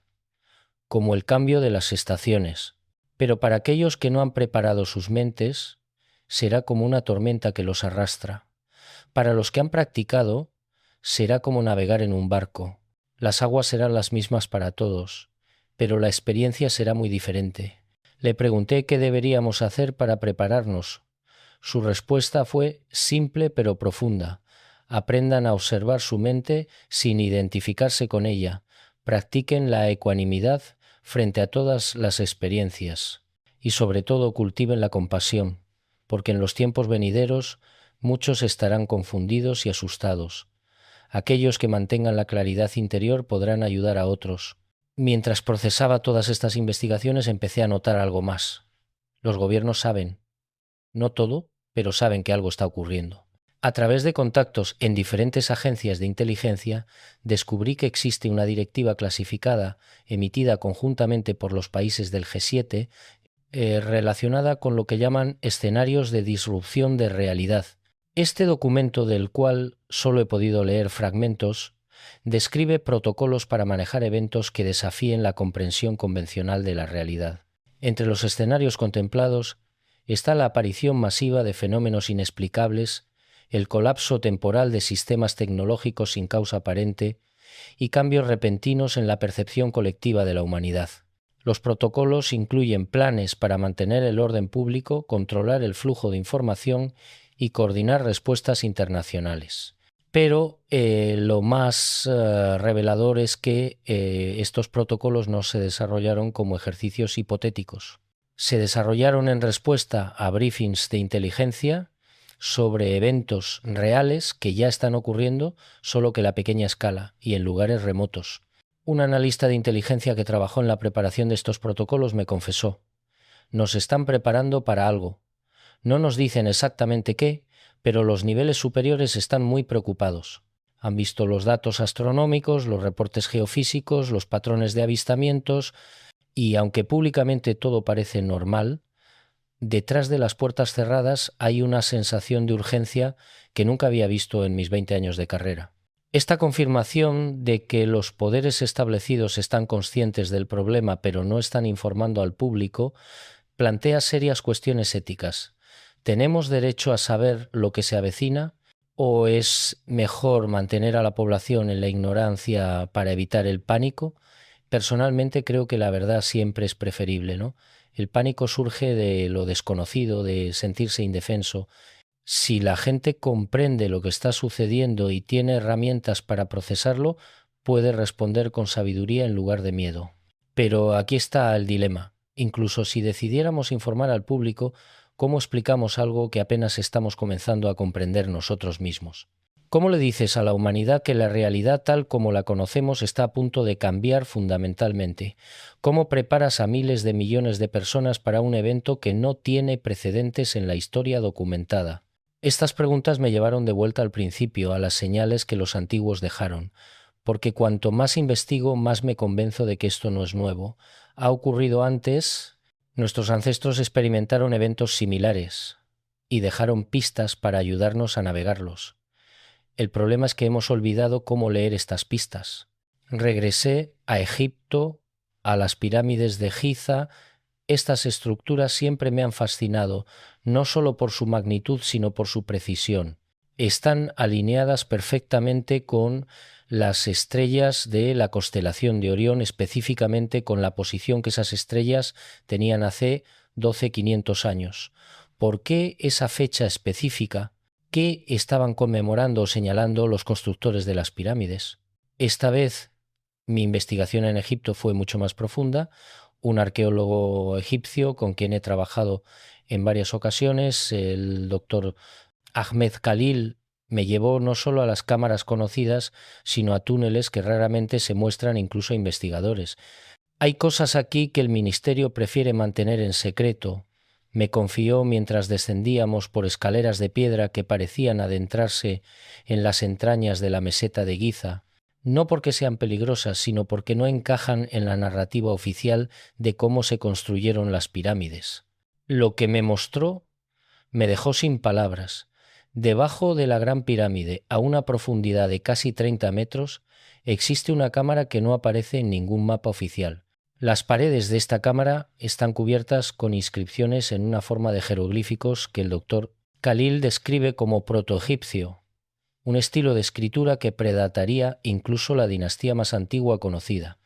S1: como el cambio de las estaciones. Pero para aquellos que no han preparado sus mentes, será como una tormenta que los arrastra. Para los que han practicado, será como navegar en un barco. Las aguas serán las mismas para todos, pero la experiencia será muy diferente. Le pregunté qué deberíamos hacer para prepararnos. Su respuesta fue simple pero profunda. Aprendan a observar su mente sin identificarse con ella. Practiquen la ecuanimidad frente a todas las experiencias. Y sobre todo cultiven la compasión, porque en los tiempos venideros muchos estarán confundidos y asustados. Aquellos que mantengan la claridad interior podrán ayudar a otros. Mientras procesaba todas estas investigaciones, empecé a notar algo más. Los gobiernos saben, no todo, pero saben que algo está ocurriendo. A través de contactos en diferentes agencias de inteligencia, descubrí que existe una directiva clasificada emitida conjuntamente por los países del G7 relacionada con lo que llaman escenarios de disrupción de realidad. Este documento, del cual solo he podido leer fragmentos, describe protocolos para manejar eventos que desafíen la comprensión convencional de la realidad. Entre los escenarios contemplados está la aparición masiva de fenómenos inexplicables, el colapso temporal de sistemas tecnológicos sin causa aparente y cambios repentinos en la percepción colectiva de la humanidad. Los protocolos incluyen planes para mantener el orden público, controlar el flujo de información y coordinar respuestas internacionales. Pero lo más revelador es que estos protocolos no se desarrollaron como ejercicios hipotéticos. Se desarrollaron en respuesta a briefings de inteligencia sobre eventos reales que ya están ocurriendo, solo que a pequeña escala y en lugares remotos. Un analista de inteligencia que trabajó en la preparación de estos protocolos me confesó: nos están preparando para algo. No nos dicen exactamente qué, pero los niveles superiores están muy preocupados. Han visto los datos astronómicos, los reportes geofísicos, los patrones de avistamientos, y aunque públicamente todo parece normal, detrás de las puertas cerradas hay una sensación de urgencia que nunca había visto en mis 20 años de carrera. Esta confirmación de que los poderes establecidos están conscientes del problema pero no están informando al público plantea serias cuestiones éticas. ¿Tenemos derecho a saber lo que se avecina o es mejor mantener a la población en la ignorancia para evitar el pánico? Personalmente creo que la verdad siempre es preferible, ¿no? El pánico surge de lo desconocido, de sentirse indefenso. Si la gente comprende lo que está sucediendo y tiene herramientas para procesarlo, puede responder con sabiduría en lugar de miedo. Pero aquí está el dilema. Incluso si decidiéramos informar al público, ¿cómo explicamos algo que apenas estamos comenzando a comprender nosotros mismos? ¿Cómo le dices a la humanidad que la realidad tal como la conocemos está a punto de cambiar fundamentalmente? ¿Cómo preparas a miles de millones de personas para un evento que no tiene precedentes en la historia documentada? Estas preguntas me llevaron de vuelta al principio, a las señales que los antiguos dejaron, porque cuanto más investigo, más me convenzo de que esto no es nuevo. Ha ocurrido antes, nuestros ancestros experimentaron eventos similares y dejaron pistas para ayudarnos a navegarlos. El problema es que hemos olvidado cómo leer estas pistas. Regresé a Egipto, a las pirámides de Giza. Estas estructuras siempre me han fascinado, no solo por su magnitud, sino por su precisión. Están alineadas perfectamente con las estrellas de la constelación de Orión, específicamente con la posición que esas estrellas tenían hace 12.500 años. ¿Por qué esa fecha específica? ¿Qué estaban conmemorando o señalando los constructores de las pirámides? Esta vez mi investigación en Egipto fue mucho más profunda. Un arqueólogo egipcio con quien he trabajado en varias ocasiones, el doctor Ahmed Khalil, me llevó no solo a las cámaras conocidas, sino a túneles que raramente se muestran incluso a investigadores. Hay cosas aquí que el ministerio prefiere mantener en secreto. Me confió mientras descendíamos por escaleras de piedra que parecían adentrarse en las entrañas de la meseta de Giza, no porque sean peligrosas, sino porque no encajan en la narrativa oficial de cómo se construyeron las pirámides. Lo que me mostró me dejó sin palabras. Debajo de la Gran Pirámide, a una profundidad de casi 30 metros, existe una cámara que no aparece en ningún mapa oficial. Las paredes de esta cámara están cubiertas con inscripciones en una forma de jeroglíficos que el doctor Khalil describe como protoegipcio, un estilo de escritura que predataría incluso la dinastía más antigua conocida.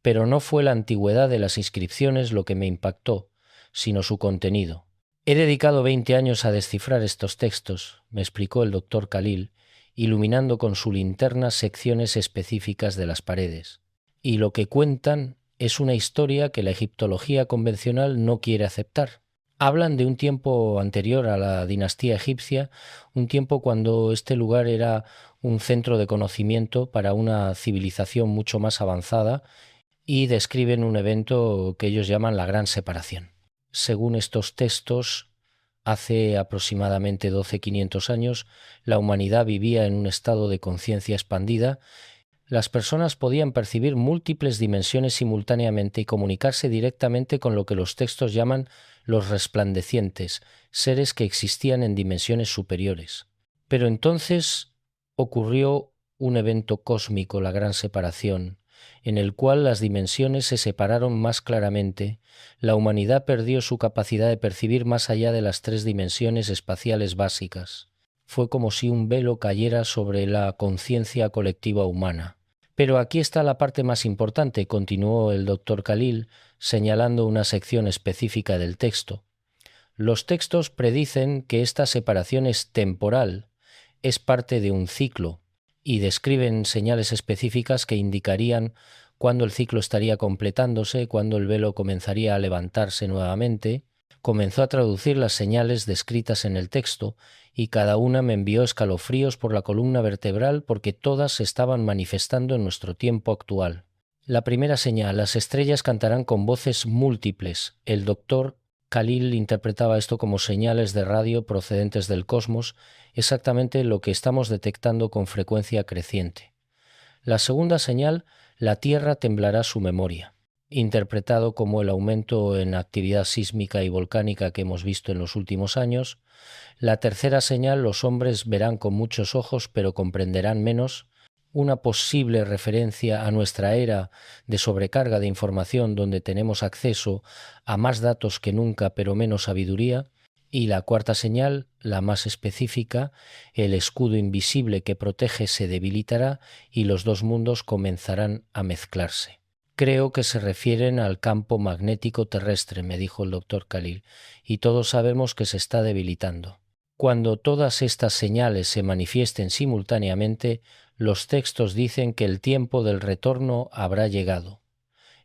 S1: Pero no fue la antigüedad de las inscripciones lo que me impactó, sino su contenido. He dedicado 20 años a descifrar estos textos, me explicó el doctor Khalil, iluminando con su linterna secciones específicas de las paredes. Y lo que cuentan es una historia que la egiptología convencional no quiere aceptar. Hablan de un tiempo anterior a la dinastía egipcia, un tiempo cuando este lugar era un centro de conocimiento para una civilización mucho más avanzada, y describen un evento que ellos llaman la Gran Separación. Según estos textos, hace aproximadamente 12.500 años, la humanidad vivía en un estado de conciencia expandida. Las personas podían percibir múltiples dimensiones simultáneamente y comunicarse directamente con lo que los textos llaman los resplandecientes, seres que existían en dimensiones superiores. Pero entonces ocurrió un evento cósmico, la Gran Separación, en el cual las dimensiones se separaron más claramente. La humanidad perdió su capacidad de percibir más allá de las 3 dimensiones espaciales básicas. Fue como si un velo cayera sobre la conciencia colectiva humana. Pero aquí está la parte más importante, continuó el doctor Khalil, señalando una sección específica del texto. Los textos predicen que esta separación es temporal, es parte de un ciclo, y describen señales específicas que indicarían cuándo el ciclo estaría completándose, cuándo el velo comenzaría a levantarse nuevamente. Comenzó a traducir las señales descritas en el texto y cada una me envió escalofríos por la columna vertebral porque todas se estaban manifestando en nuestro tiempo actual. La primera señal: las estrellas cantarán con voces múltiples. El doctor Khalil interpretaba esto como señales de radio procedentes del cosmos, exactamente lo que estamos detectando con frecuencia creciente. La segunda señal: la Tierra temblará su memoria, interpretado como el aumento en actividad sísmica y volcánica que hemos visto en los últimos años. La tercera señal: los hombres verán con muchos ojos pero comprenderán menos, una posible referencia a nuestra era de sobrecarga de información donde tenemos acceso a más datos que nunca pero menos sabiduría. Y la cuarta señal, la más específica: el escudo invisible que protege se debilitará y los 2 mundos comenzarán a mezclarse. Creo que se refieren al campo magnético terrestre, me dijo el doctor Khalil, y todos sabemos que se está debilitando. Cuando todas estas señales se manifiesten simultáneamente, los textos dicen que el tiempo del retorno habrá llegado.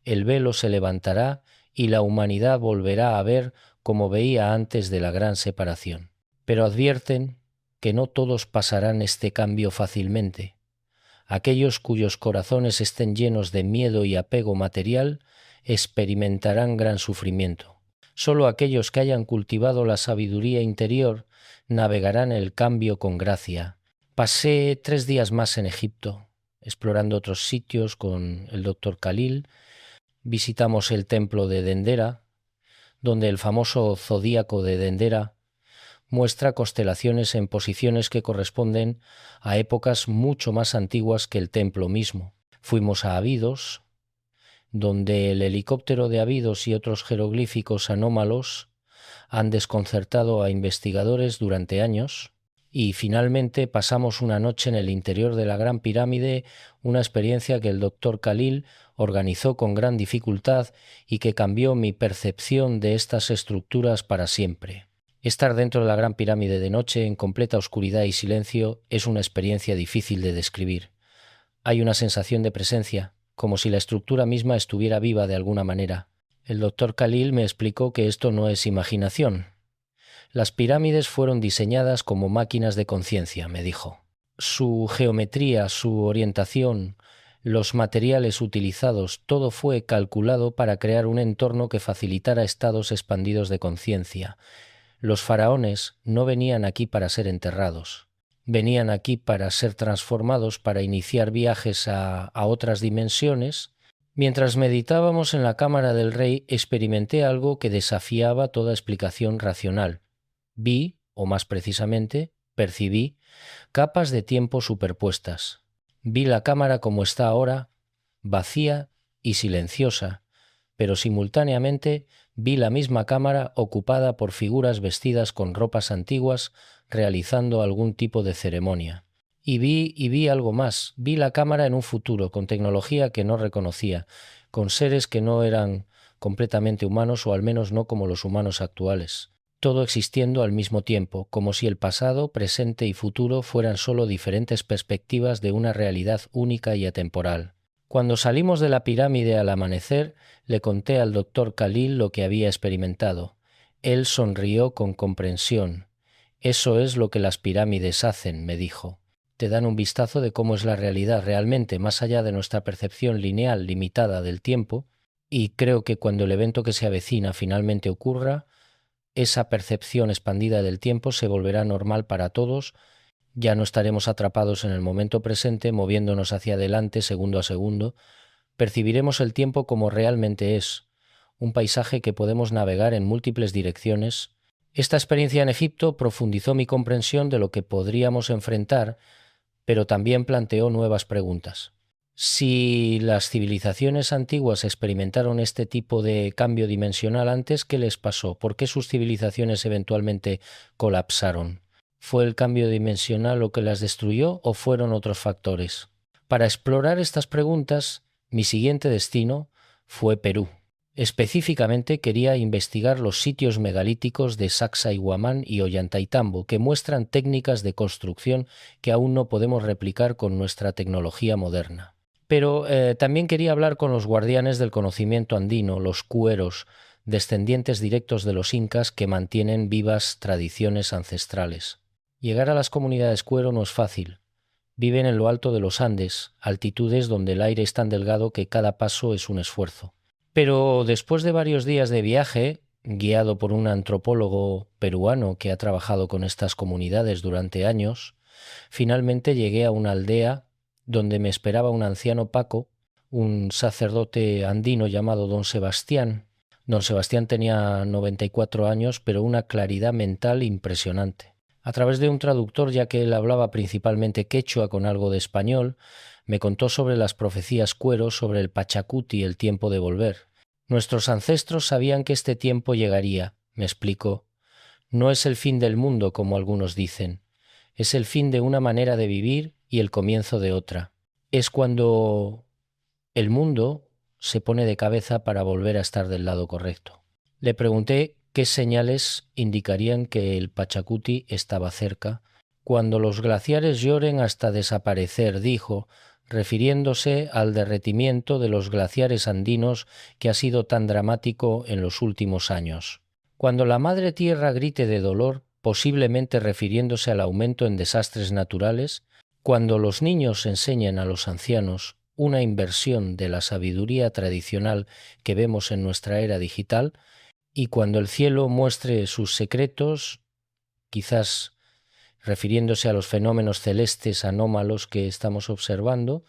S1: El velo se levantará y la humanidad volverá a ver como veía antes de la gran separación. Pero advierten que no todos pasarán este cambio fácilmente. Aquellos cuyos corazones estén llenos de miedo y apego material experimentarán gran sufrimiento. Solo aquellos que hayan cultivado la sabiduría interior navegarán el cambio con gracia. Pasé 3 días más en Egipto, explorando otros sitios con el doctor Khalil. Visitamos el templo de Dendera, donde el famoso zodíaco de Dendera muestra constelaciones en posiciones que corresponden a épocas mucho más antiguas que el templo mismo. Fuimos a Abidos, donde el helicóptero de Abidos y otros jeroglíficos anómalos han desconcertado a investigadores durante años, y finalmente pasamos una noche en el interior de la Gran Pirámide, una experiencia que el doctor Khalil organizó con gran dificultad y que cambió mi percepción de estas estructuras para siempre. Estar dentro de la Gran Pirámide de noche, en completa oscuridad y silencio, es una experiencia difícil de describir. Hay una sensación de presencia, como si la estructura misma estuviera viva de alguna manera. El doctor Khalil me explicó que esto no es imaginación. Las pirámides fueron diseñadas como máquinas de conciencia, me dijo. Su geometría, su orientación, los materiales utilizados, todo fue calculado para crear un entorno que facilitara estados expandidos de conciencia. Los faraones no venían aquí para ser enterrados. Venían aquí para ser transformados, para iniciar viajes a otras dimensiones. Mientras meditábamos en la cámara del rey, experimenté algo que desafiaba toda explicación racional. Vi, o más precisamente, percibí, capas de tiempo superpuestas. Vi la cámara como está ahora, vacía y silenciosa, pero simultáneamente vi la misma cámara ocupada por figuras vestidas con ropas antiguas realizando algún tipo de ceremonia. Y vi algo más. Vi la cámara en un futuro, con tecnología que no reconocía, con seres que no eran completamente humanos o al menos no como los humanos actuales. Todo existiendo al mismo tiempo, como si el pasado, presente y futuro fueran solo diferentes perspectivas de una realidad única y atemporal. Cuando salimos de la pirámide al amanecer, le conté al doctor Khalil lo que había experimentado. Él sonrió con comprensión. Eso es lo que las pirámides hacen, me dijo. Te dan un vistazo de cómo es la realidad realmente, más allá de nuestra percepción lineal limitada del tiempo, y creo que cuando el evento que se avecina finalmente ocurra, esa percepción expandida del tiempo se volverá normal para todos. Ya no estaremos atrapados en el momento presente, moviéndonos hacia adelante segundo a segundo. Percibiremos el tiempo como realmente es, un paisaje que podemos navegar en múltiples direcciones. Esta experiencia en Egipto profundizó mi comprensión de lo que podríamos enfrentar, pero también planteó nuevas preguntas. Si las civilizaciones antiguas experimentaron este tipo de cambio dimensional antes, ¿qué les pasó? ¿Por qué sus civilizaciones eventualmente colapsaron? ¿Fue el cambio dimensional lo que las destruyó o fueron otros factores? Para explorar estas preguntas, mi siguiente destino fue Perú. Específicamente quería investigar los sitios megalíticos de Sacsayhuamán y Ollantaytambo, que muestran técnicas de construcción que aún no podemos replicar con nuestra tecnología moderna. Pero también quería hablar con los guardianes del conocimiento andino, los cueros, descendientes directos de los incas que mantienen vivas tradiciones ancestrales. Llegar a las comunidades cuero no es fácil. Viven en lo alto de los Andes, altitudes donde el aire es tan delgado que cada paso es un esfuerzo. Pero después de varios días de viaje, guiado por un antropólogo peruano que ha trabajado con estas comunidades durante años, finalmente llegué a una aldea donde me esperaba un anciano Paco, un sacerdote andino llamado Don Sebastián. Don Sebastián tenía 94 años, pero una claridad mental impresionante. A través de un traductor, ya que él hablaba principalmente quechua con algo de español, me contó sobre las profecías cuero, sobre el Pachacuti, el tiempo de volver. Nuestros ancestros sabían que este tiempo llegaría, me explicó. No es el fin del mundo, como algunos dicen. Es el fin de una manera de vivir y el comienzo de otra. Es cuando el mundo se pone de cabeza para volver a estar del lado correcto. Le pregunté qué señales indicarían que el Pachacuti estaba cerca. Cuando los glaciares lloren hasta desaparecer, dijo, refiriéndose al derretimiento de los glaciares andinos que ha sido tan dramático en los últimos años. Cuando la madre tierra grite de dolor, posiblemente refiriéndose al aumento en desastres naturales, cuando los niños enseñen a los ancianos una inversión de la sabiduría tradicional que vemos en nuestra era digital, y cuando el cielo muestre sus secretos, quizás refiriéndose a los fenómenos celestes anómalos que estamos observando,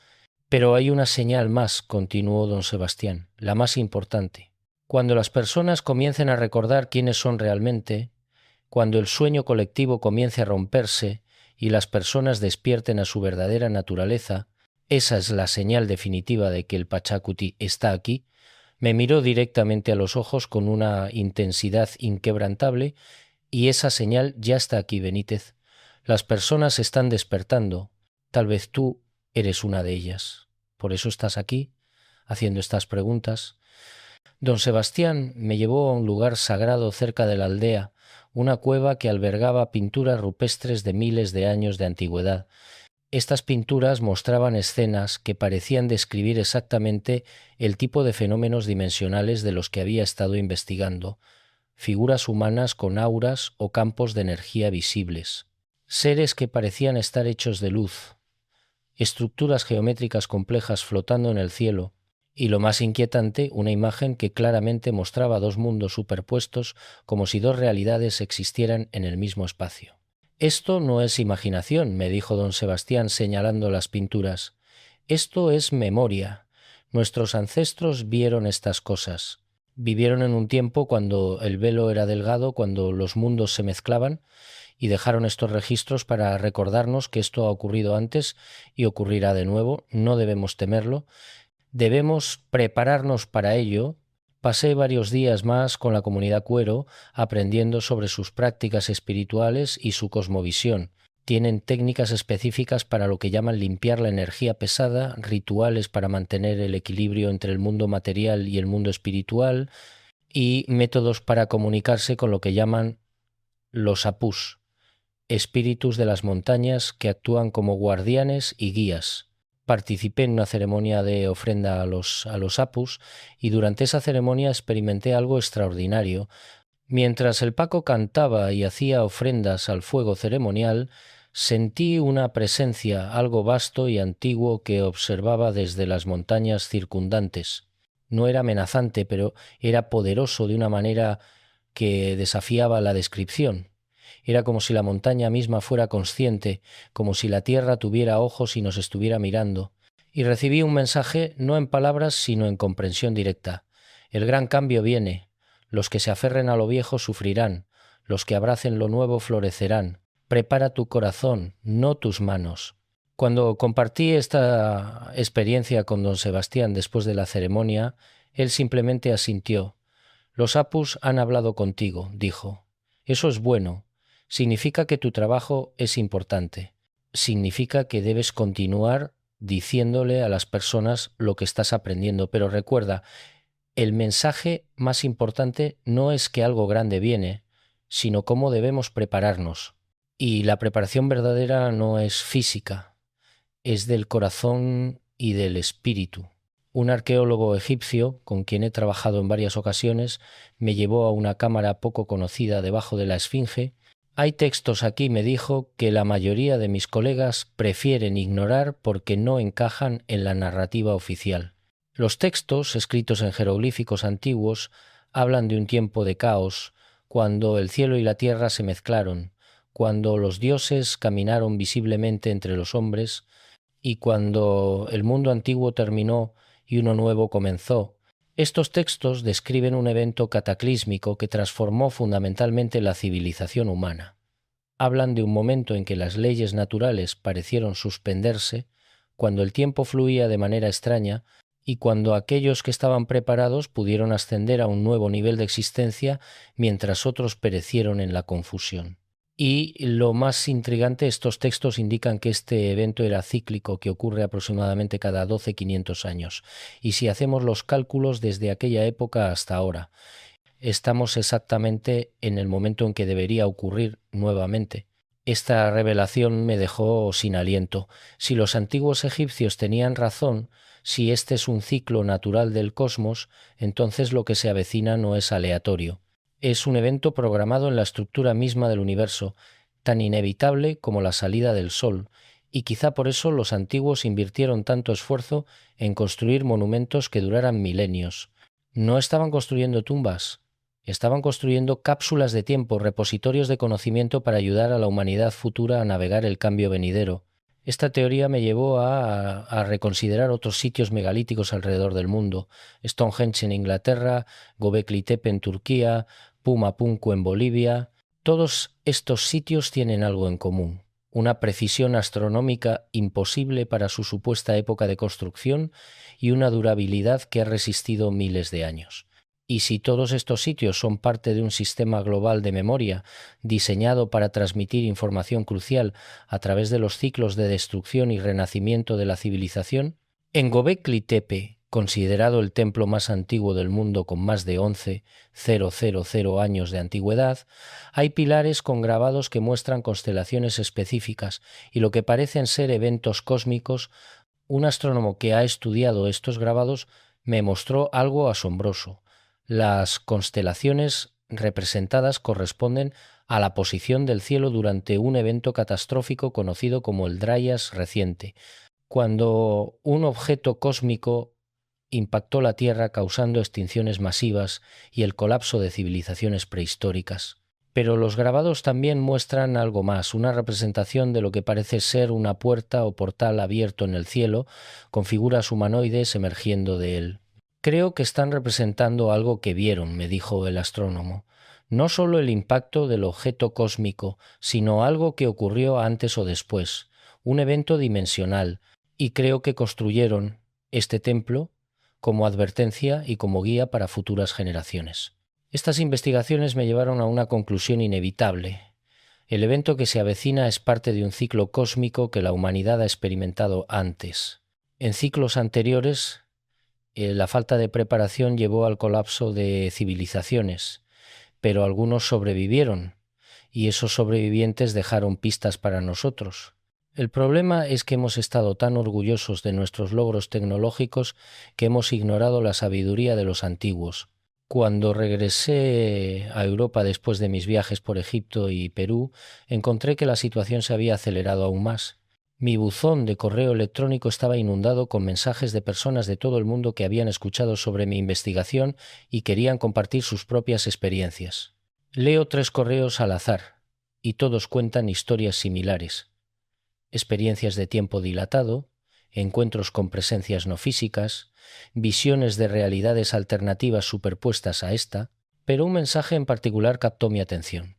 S1: pero hay una señal más, continuó don Sebastián, la más importante. Cuando las personas comiencen a recordar quiénes son realmente, cuando el sueño colectivo comience a romperse y las personas despierten a su verdadera naturaleza, esa es la señal definitiva de que el Pachacuti está aquí. Me miró directamente a los ojos con una intensidad inquebrantable y esa señal ya está aquí, Benítez. Las personas están despertando. Tal vez tú eres una de ellas. Por eso estás aquí, haciendo estas preguntas. Don Sebastián me llevó a un lugar sagrado cerca de la aldea, una cueva que albergaba pinturas rupestres de miles de años de antigüedad. Estas pinturas mostraban escenas que parecían describir exactamente el tipo de fenómenos dimensionales de los que había estado investigando, figuras humanas con auras o campos de energía visibles, seres que parecían estar hechos de luz, estructuras geométricas complejas flotando en el cielo, y lo más inquietante, una imagen que claramente mostraba dos mundos superpuestos como si dos realidades existieran en el mismo espacio. Esto no es imaginación, me dijo don Sebastián señalando las pinturas. Esto es memoria. Nuestros ancestros vieron estas cosas. Vivieron en un tiempo cuando el velo era delgado, cuando los mundos se mezclaban, y dejaron estos registros para recordarnos que esto ha ocurrido antes y ocurrirá de nuevo. No debemos temerlo. Debemos prepararnos para ello. Pasé varios días más con la comunidad cuero aprendiendo sobre sus prácticas espirituales y su cosmovisión. Tienen técnicas específicas para lo que llaman limpiar la energía pesada, rituales para mantener el equilibrio entre el mundo material y el mundo espiritual y métodos para comunicarse con lo que llaman los apus, espíritus de las montañas que actúan como guardianes y guías. Participé en una ceremonia de ofrenda a los apus y durante esa ceremonia experimenté algo extraordinario. Mientras el Paco cantaba y hacía ofrendas al fuego ceremonial, sentí una presencia algo vasto y antiguo que observaba desde las montañas circundantes. No era amenazante, pero era poderoso de una manera que desafiaba la descripción. Era como si la montaña misma fuera consciente, como si la tierra tuviera ojos y nos estuviera mirando. Y recibí un mensaje no en palabras, sino en comprensión directa. El gran cambio viene. Los que se aferren a lo viejo sufrirán. Los que abracen lo nuevo florecerán. Prepara tu corazón, no tus manos. Cuando compartí esta experiencia con don Sebastián después de la ceremonia, él simplemente asintió. Los apus han hablado contigo, dijo. Eso es bueno. Significa que tu trabajo es importante. Significa que debes continuar diciéndole a las personas lo que estás aprendiendo. Pero recuerda, el mensaje más importante no es que algo grande viene, sino cómo debemos prepararnos. Y la preparación verdadera no es física, es del corazón y del espíritu. Un arqueólogo egipcio, con quien he trabajado en varias ocasiones, me llevó a una cámara poco conocida debajo de la Esfinge. Hay textos aquí, me dijo, que la mayoría de mis colegas prefieren ignorar porque no encajan en la narrativa oficial. Los textos, escritos en jeroglíficos antiguos, hablan de un tiempo de caos, cuando el cielo y la tierra se mezclaron, cuando los dioses caminaron visiblemente entre los hombres y cuando el mundo antiguo terminó y uno nuevo comenzó. Estos textos describen un evento cataclísmico que transformó fundamentalmente la civilización humana. Hablan de un momento en que las leyes naturales parecieron suspenderse, cuando el tiempo fluía de manera extraña y cuando aquellos que estaban preparados pudieron ascender a un nuevo nivel de existencia mientras otros perecieron en la confusión. Y lo más intrigante, estos textos indican que este evento era cíclico, que ocurre aproximadamente cada 12.500 años. Y si hacemos los cálculos desde aquella época hasta ahora, estamos exactamente en el momento en que debería ocurrir nuevamente. Esta revelación me dejó sin aliento. Si los antiguos egipcios tenían razón, si este es un ciclo natural del cosmos, entonces lo que se avecina no es aleatorio. Es un evento programado en la estructura misma del universo, tan inevitable como la salida del Sol, y quizá por eso los antiguos invirtieron tanto esfuerzo en construir monumentos que duraran milenios. No estaban construyendo tumbas, estaban construyendo cápsulas de tiempo, repositorios de conocimiento para ayudar a la humanidad futura a navegar el cambio venidero. Esta teoría me llevó a reconsiderar otros sitios megalíticos alrededor del mundo: Stonehenge en Inglaterra, Göbekli Tepe en Turquía, Pumapunku en Bolivia. Todos estos sitios tienen algo en común: una precisión astronómica imposible para su supuesta época de construcción y una durabilidad que ha resistido miles de años. Y si todos estos sitios son parte de un sistema global de memoria diseñado para transmitir información crucial a través de los ciclos de destrucción y renacimiento de la civilización, en Göbekli Tepe, considerado el templo más antiguo del mundo con más de 11.000 años de antigüedad, hay pilares con grabados que muestran constelaciones específicas y lo que parecen ser eventos cósmicos. Un astrónomo que ha estudiado estos grabados me mostró algo asombroso. Las constelaciones representadas corresponden a la posición del cielo durante un evento catastrófico conocido como el Dryas reciente, cuando un objeto cósmico impactó la Tierra causando extinciones masivas y el colapso de civilizaciones prehistóricas. Pero los grabados también muestran algo más, una representación de lo que parece ser una puerta o portal abierto en el cielo, con figuras humanoides emergiendo de él. Creo que están representando algo que vieron, me dijo el astrónomo. No solo el impacto del objeto cósmico, sino algo que ocurrió antes o después, un evento dimensional, y creo que construyeron este templo como advertencia y como guía para futuras generaciones. Estas investigaciones me llevaron a una conclusión inevitable. El evento que se avecina es parte de un ciclo cósmico que la humanidad ha experimentado antes. En ciclos anteriores, la falta de preparación llevó al colapso de civilizaciones, pero algunos sobrevivieron, y esos sobrevivientes dejaron pistas para nosotros. El problema es que hemos estado tan orgullosos de nuestros logros tecnológicos que hemos ignorado la sabiduría de los antiguos. Cuando regresé a Europa después de mis viajes por Egipto y Perú, encontré que la situación se había acelerado aún más. Mi buzón de correo electrónico estaba inundado con mensajes de personas de todo el mundo que habían escuchado sobre mi investigación y querían compartir sus propias experiencias. Leo 3 correos al azar, y todos cuentan historias similares: experiencias de tiempo dilatado, encuentros con presencias no físicas, visiones de realidades alternativas superpuestas a esta, pero un mensaje en particular captó mi atención.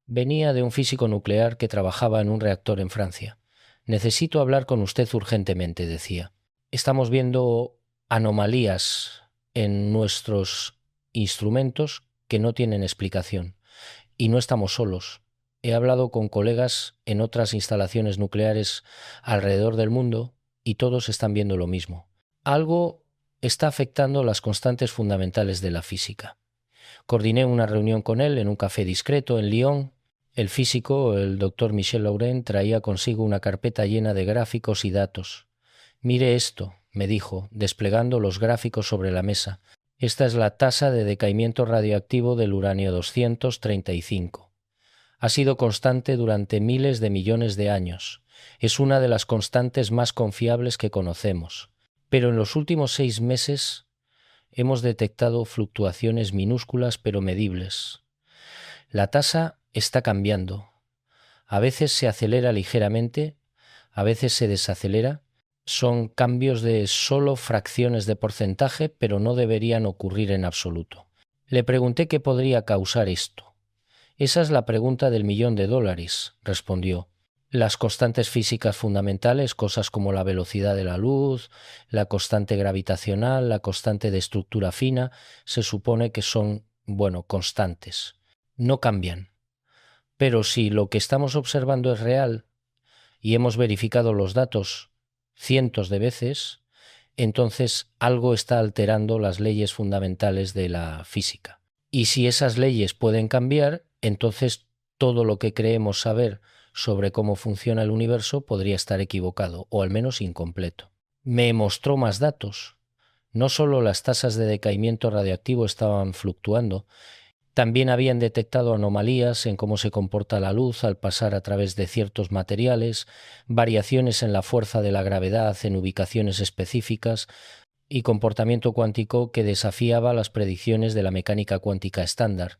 S1: Venía de un físico nuclear que trabajaba en un reactor en Francia. «Necesito hablar con usted urgentemente», decía. «Estamos viendo anomalías en nuestros instrumentos que no tienen explicación. Y no estamos solos. He hablado con colegas en otras instalaciones nucleares alrededor del mundo y todos están viendo lo mismo. Algo está afectando las constantes fundamentales de la física». Coordiné una reunión con él en un café discreto en Lyon. El físico, el doctor Michel Laurent, traía consigo una carpeta llena de gráficos y datos. «Mire esto», me dijo, desplegando los gráficos sobre la mesa. «Esta es la tasa de decaimiento radioactivo del uranio 235. Ha sido constante durante miles de millones de años. Es una de las constantes más confiables que conocemos. Pero en los últimos 6 meses hemos detectado fluctuaciones minúsculas pero medibles. La tasa está cambiando. A veces se acelera ligeramente, a veces se desacelera. Son cambios de solo fracciones de porcentaje, pero no deberían ocurrir en absoluto». Le pregunté qué podría causar esto. «Esa es la pregunta del $1.000.000», respondió. «Las constantes físicas fundamentales, cosas como la velocidad de la luz, la constante gravitacional, la constante de estructura fina, se supone que son, constantes. No cambian. Pero si lo que estamos observando es real y hemos verificado los datos cientos de veces, entonces algo está alterando las leyes fundamentales de la física. Y si esas leyes pueden cambiar, entonces todo lo que creemos saber sobre cómo funciona el universo podría estar equivocado, o al menos incompleto. Me mostró más datos. No solo las tasas de decaimiento radioactivo estaban fluctuando, también habían detectado anomalías en cómo se comporta la luz al pasar a través de ciertos materiales, variaciones en la fuerza de la gravedad en ubicaciones específicas y comportamiento cuántico que desafiaba las predicciones de la mecánica cuántica estándar.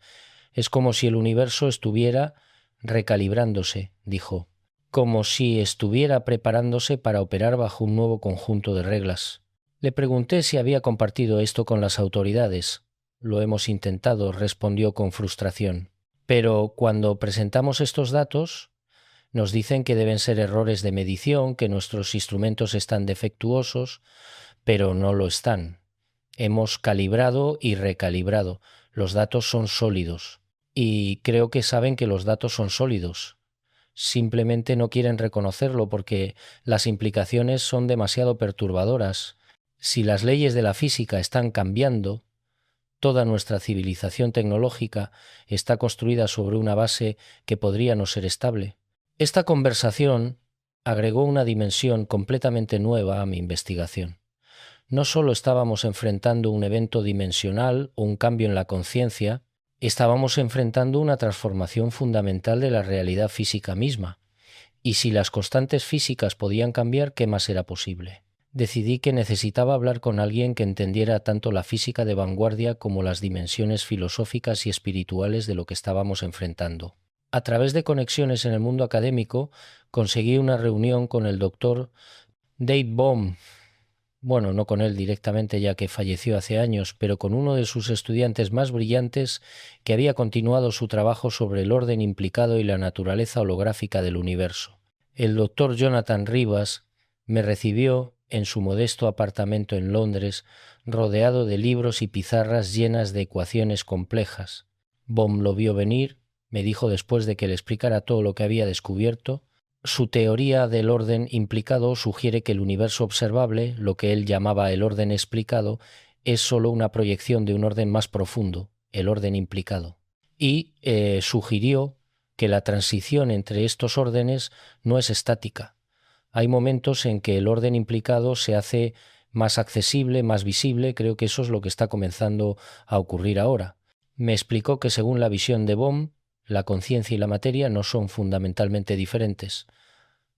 S1: Es como si el universo estuviera recalibrándose, dijo, como si estuviera preparándose para operar bajo un nuevo conjunto de reglas. Le pregunté si había compartido esto con las autoridades. Lo hemos intentado, respondió con frustración. Pero cuando presentamos estos datos, nos dicen que deben ser errores de medición, que nuestros instrumentos están defectuosos, pero no lo están. Hemos calibrado y recalibrado. Los datos son sólidos. Y creo que saben que los datos son sólidos. Simplemente no quieren reconocerlo porque las implicaciones son demasiado perturbadoras. Si las leyes de la física están cambiando, toda nuestra civilización tecnológica está construida sobre una base que podría no ser estable. Esta conversación agregó una dimensión completamente nueva a mi investigación. No solo estábamos enfrentando un evento dimensional o un cambio en la conciencia, estábamos enfrentando una transformación fundamental de la realidad física misma. Y si las constantes físicas podían cambiar, ¿qué más era posible? Decidí que necesitaba hablar con alguien que entendiera tanto la física de vanguardia como las dimensiones filosóficas y espirituales de lo que estábamos enfrentando. A través de conexiones en el mundo académico, conseguí una reunión con el doctor Dave Bohm. Bueno, no con él directamente ya que falleció hace años, pero con uno de sus estudiantes más brillantes que había continuado su trabajo sobre el orden implicado y la naturaleza holográfica del universo. El doctor Jonathan Rivas me recibió en su modesto apartamento en Londres, rodeado de libros y pizarras llenas de ecuaciones complejas. Bohm lo vio venir, me dijo después de que le explicara todo lo que había descubierto. Su teoría del orden implicado sugiere que el universo observable, lo que él llamaba el orden explicado, es sólo una proyección de un orden más profundo, el orden implicado. Y sugirió que la transición entre estos órdenes no es estática. Hay momentos en que el orden implicado se hace más accesible, más visible. Creo que eso es lo que está comenzando a ocurrir ahora. Me explicó que según la visión de Bohm, la conciencia y la materia no son fundamentalmente diferentes.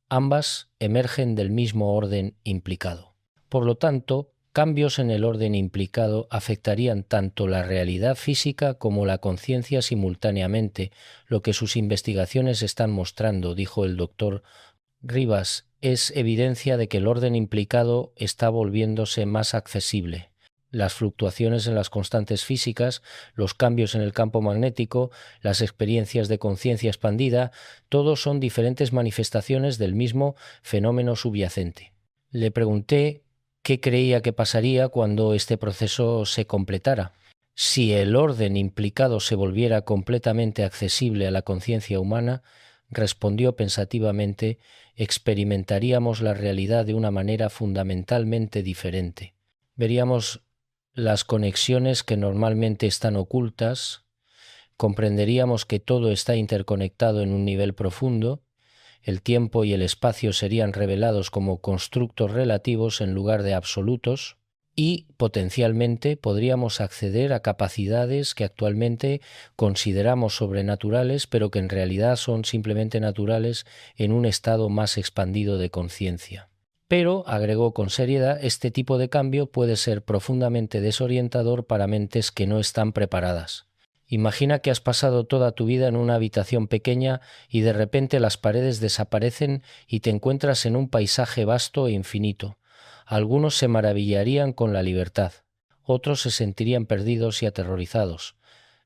S1: Ambas emergen del mismo orden implicado. Por lo tanto, cambios en el orden implicado afectarían tanto la realidad física como la conciencia simultáneamente, lo que sus investigaciones están mostrando, dijo el doctor Rivas. Es evidencia de que el orden implicado está volviéndose más accesible. Las fluctuaciones en las constantes físicas, los cambios en el campo magnético, las experiencias de conciencia expandida, todos son diferentes manifestaciones del mismo fenómeno subyacente. Le pregunté qué creía que pasaría cuando este proceso se completara. Si el orden implicado se volviera completamente accesible a la conciencia humana, respondió pensativamente, experimentaríamos la realidad de una manera fundamentalmente diferente. Veríamos las conexiones que normalmente están ocultas, comprenderíamos que todo está interconectado en un nivel profundo, el tiempo y el espacio serían revelados como constructos relativos en lugar de absolutos, y potencialmente podríamos acceder a capacidades que actualmente consideramos sobrenaturales, pero que en realidad son simplemente naturales en un estado más expandido de conciencia. Pero, agregó con seriedad, este tipo de cambio puede ser profundamente desorientador para mentes que no están preparadas. Imagina que has pasado toda tu vida en una habitación pequeña y de repente las paredes desaparecen y te encuentras en un paisaje vasto e infinito. Algunos se maravillarían con la libertad, otros se sentirían perdidos y aterrorizados.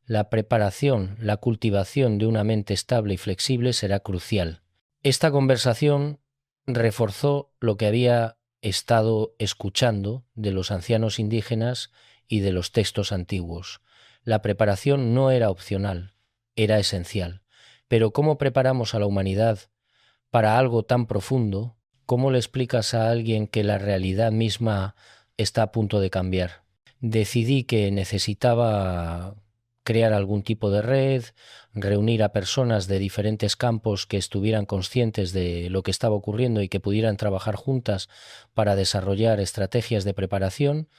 S1: La preparación, la cultivación de una mente estable y flexible será crucial. Esta conversación reforzó lo que había estado escuchando de los ancianos indígenas y de los textos antiguos. La preparación no era opcional, era esencial. Pero ¿cómo preparamos a la humanidad para algo tan profundo? ¿Cómo le explicas a alguien que la realidad misma está a punto de cambiar? Decidí que necesitaba crear algún tipo de red, reunir a personas de diferentes campos que estuvieran conscientes de lo que estaba ocurriendo y que pudieran trabajar juntas para desarrollar estrategias de preparación.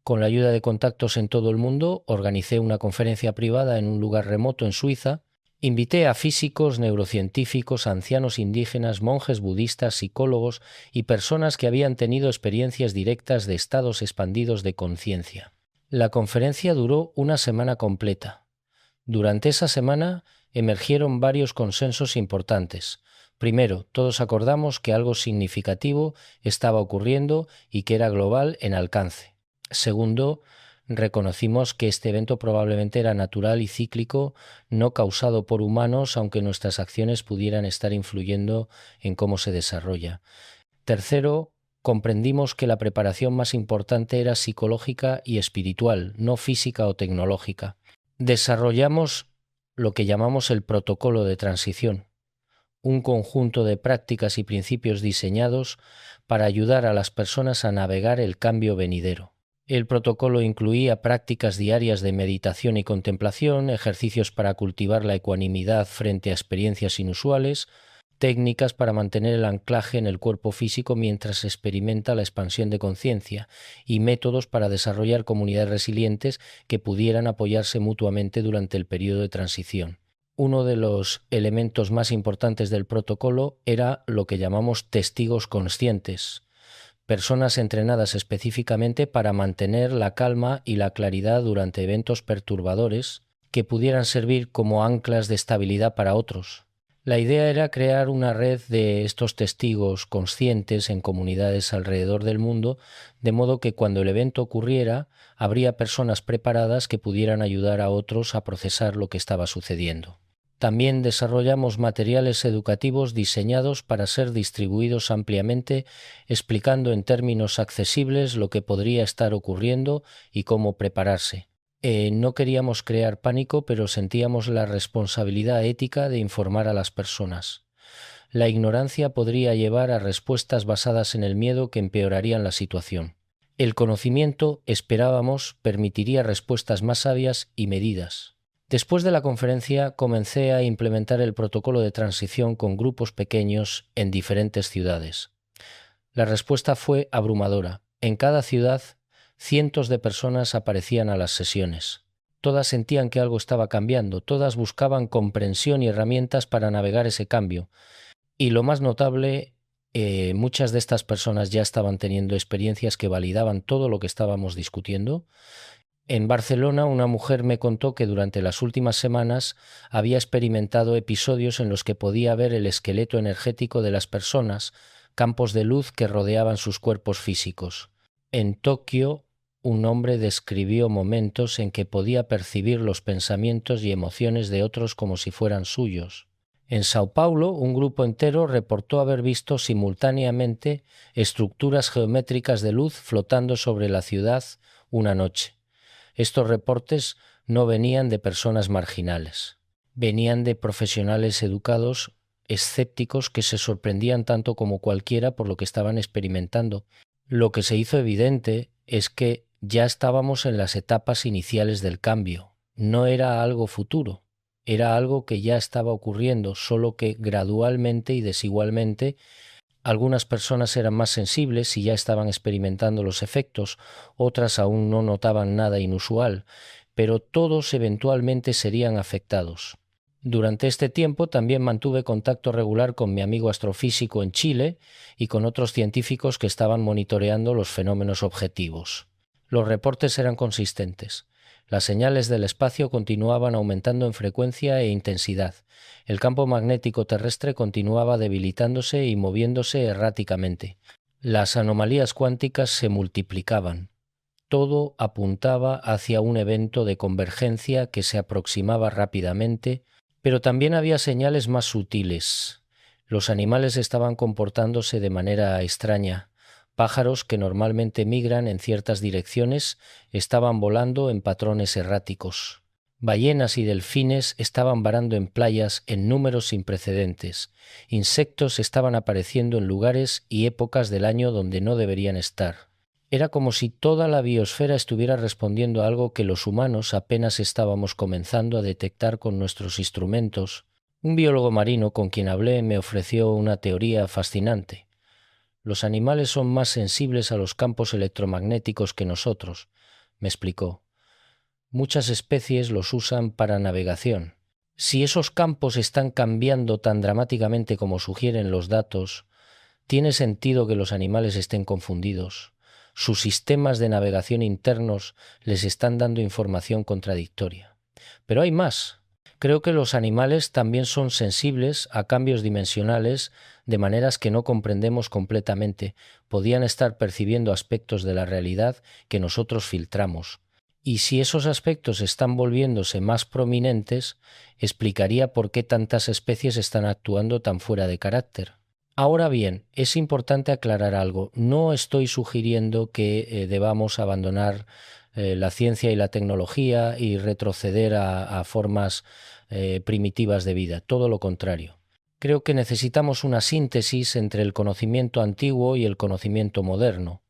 S1: Con la ayuda de contactos en todo el mundo, organicé una conferencia privada en un lugar remoto en Suiza. Invité a físicos, neurocientíficos, ancianos indígenas, monjes budistas, psicólogos y personas que habían tenido experiencias directas de estados expandidos de conciencia. La conferencia duró una semana completa. Durante esa semana emergieron varios consensos importantes. Primero, todos acordamos que algo significativo estaba ocurriendo y que era global en alcance. Segundo, reconocimos que este evento probablemente era natural y cíclico, no causado por humanos, aunque nuestras acciones pudieran estar influyendo en cómo se desarrolla. Tercero, comprendimos que la preparación más importante era psicológica y espiritual, no física o tecnológica. Desarrollamos lo que llamamos el protocolo de transición, un conjunto de prácticas y principios diseñados para ayudar a las personas a navegar el cambio venidero. El protocolo incluía prácticas diarias de meditación y contemplación, ejercicios para cultivar la ecuanimidad frente a experiencias inusuales, técnicas para mantener el anclaje en el cuerpo físico mientras se experimenta la expansión de conciencia y métodos para desarrollar comunidades resilientes que pudieran apoyarse mutuamente durante el periodo de transición. Uno de los elementos más importantes del protocolo era lo que llamamos testigos conscientes, personas entrenadas específicamente para mantener la calma y la claridad durante eventos perturbadores que pudieran servir como anclas de estabilidad para otros. La idea era crear una red de estos testigos conscientes en comunidades alrededor del mundo, de modo que cuando el evento ocurriera, habría personas preparadas que pudieran ayudar a otros a procesar lo que estaba sucediendo. También desarrollamos materiales educativos diseñados para ser distribuidos ampliamente, explicando en términos accesibles lo que podría estar ocurriendo y cómo prepararse. No queríamos crear pánico, pero sentíamos la responsabilidad ética de informar a las personas. La ignorancia podría llevar a respuestas basadas en el miedo que empeorarían la situación. El conocimiento, esperábamos, permitiría respuestas más sabias y medidas. Después de la conferencia comencé a implementar el protocolo de transición con grupos pequeños en diferentes ciudades. La respuesta fue abrumadora. En cada ciudad, cientos de personas aparecían a las sesiones. Todas sentían que algo estaba cambiando, todas buscaban comprensión y herramientas para navegar ese cambio. Y lo más notable, muchas de estas personas ya estaban teniendo experiencias que validaban todo lo que estábamos discutiendo. En Barcelona, una mujer me contó que durante las últimas semanas había experimentado episodios en los que podía ver el esqueleto energético de las personas, campos de luz que rodeaban sus cuerpos físicos. En Tokio, un hombre describió momentos en que podía percibir los pensamientos y emociones de otros como si fueran suyos. En Sao Paulo, un grupo entero reportó haber visto simultáneamente estructuras geométricas de luz flotando sobre la ciudad una noche. Estos reportes no venían de personas marginales, venían de profesionales educados, escépticos que se sorprendían tanto como cualquiera por lo que estaban experimentando. Lo que se hizo evidente es que ya estábamos en las etapas iniciales del cambio. No era algo futuro, era algo que ya estaba ocurriendo, solo que gradualmente y desigualmente. Algunas personas eran más sensibles y ya estaban experimentando los efectos, otras aún no notaban nada inusual, pero todos eventualmente serían afectados. Durante este tiempo también mantuve contacto regular con mi amigo astrofísico en Chile y con otros científicos que estaban monitoreando los fenómenos objetivos. Los reportes eran consistentes. Las señales del espacio continuaban aumentando en frecuencia e intensidad. El campo magnético terrestre continuaba debilitándose y moviéndose erráticamente. Las anomalías cuánticas se multiplicaban. Todo apuntaba hacia un evento de convergencia que se aproximaba rápidamente, pero también había señales más sutiles. Los animales estaban comportándose de manera extraña. Pájaros que normalmente migran en ciertas direcciones estaban volando en patrones erráticos. Ballenas y delfines estaban varando en playas en números sin precedentes. Insectos estaban apareciendo en lugares y épocas del año donde no deberían estar. Era como si toda la biosfera estuviera respondiendo a algo que los humanos apenas estábamos comenzando a detectar con nuestros instrumentos. Un biólogo marino con quien hablé me ofreció una teoría fascinante. Los animales son más sensibles a los campos electromagnéticos que nosotros, me explicó. Muchas especies los usan para navegación. Si esos campos están cambiando tan dramáticamente como sugieren los datos, tiene sentido que los animales estén confundidos. Sus sistemas de navegación internos les están dando información contradictoria. Pero hay más. Creo que los animales también son sensibles a cambios dimensionales de maneras que no comprendemos completamente. Podían estar percibiendo aspectos de la realidad que nosotros filtramos. Y si esos aspectos están volviéndose más prominentes, explicaría por qué tantas especies están actuando tan fuera de carácter. Ahora bien, es importante aclarar algo. No estoy sugiriendo que debamos abandonar la ciencia y la tecnología y retroceder a formas primitivas de vida. Todo lo contrario. Creo que necesitamos una síntesis entre el conocimiento antiguo y el conocimiento moderno.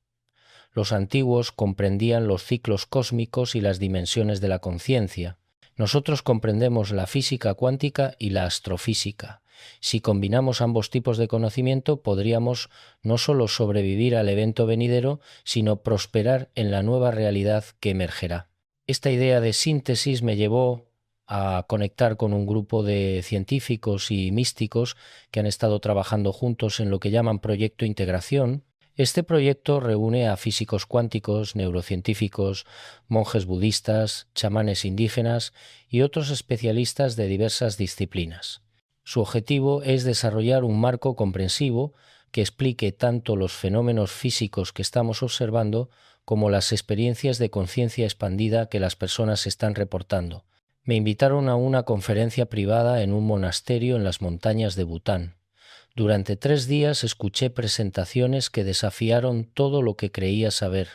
S1: Los antiguos comprendían los ciclos cósmicos y las dimensiones de la conciencia. Nosotros comprendemos la física cuántica y la astrofísica. Si combinamos ambos tipos de conocimiento, podríamos no solo sobrevivir al evento venidero, sino prosperar en la nueva realidad que emergerá. Esta idea de síntesis me llevó a conectar con un grupo de científicos y místicos que han estado trabajando juntos en lo que llaman Proyecto Integración. Este proyecto reúne a físicos cuánticos, neurocientíficos, monjes budistas, chamanes indígenas y otros especialistas de diversas disciplinas. Su objetivo es desarrollar un marco comprensivo que explique tanto los fenómenos físicos que estamos observando como las experiencias de conciencia expandida que las personas están reportando. Me invitaron a una conferencia privada en un monasterio en las montañas de Bután. Durante 3 días escuché presentaciones que desafiaron todo lo que creía saber.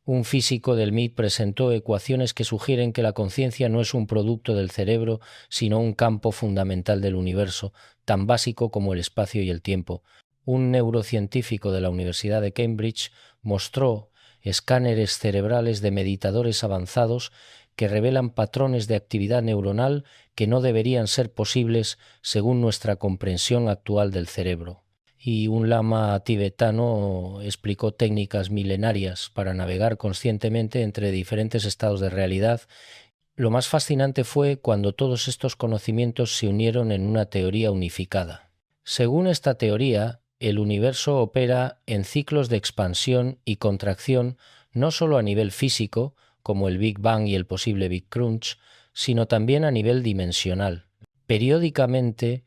S1: Un físico del MIT presentó ecuaciones que sugieren que la conciencia no es un producto del cerebro, sino un campo fundamental del universo, tan básico como el espacio y el tiempo. Un neurocientífico de la Universidad de Cambridge mostró escáneres cerebrales de meditadores avanzados que revelan patrones de actividad neuronal que no deberían ser posibles según nuestra comprensión actual del cerebro. Y un lama tibetano explicó técnicas milenarias para navegar conscientemente entre diferentes estados de realidad. Lo más fascinante fue cuando todos estos conocimientos se unieron en una teoría unificada. Según esta teoría, el universo opera en ciclos de expansión y contracción no solo a nivel físico, como el Big Bang y el posible Big Crunch, sino también a nivel dimensional. Periódicamente,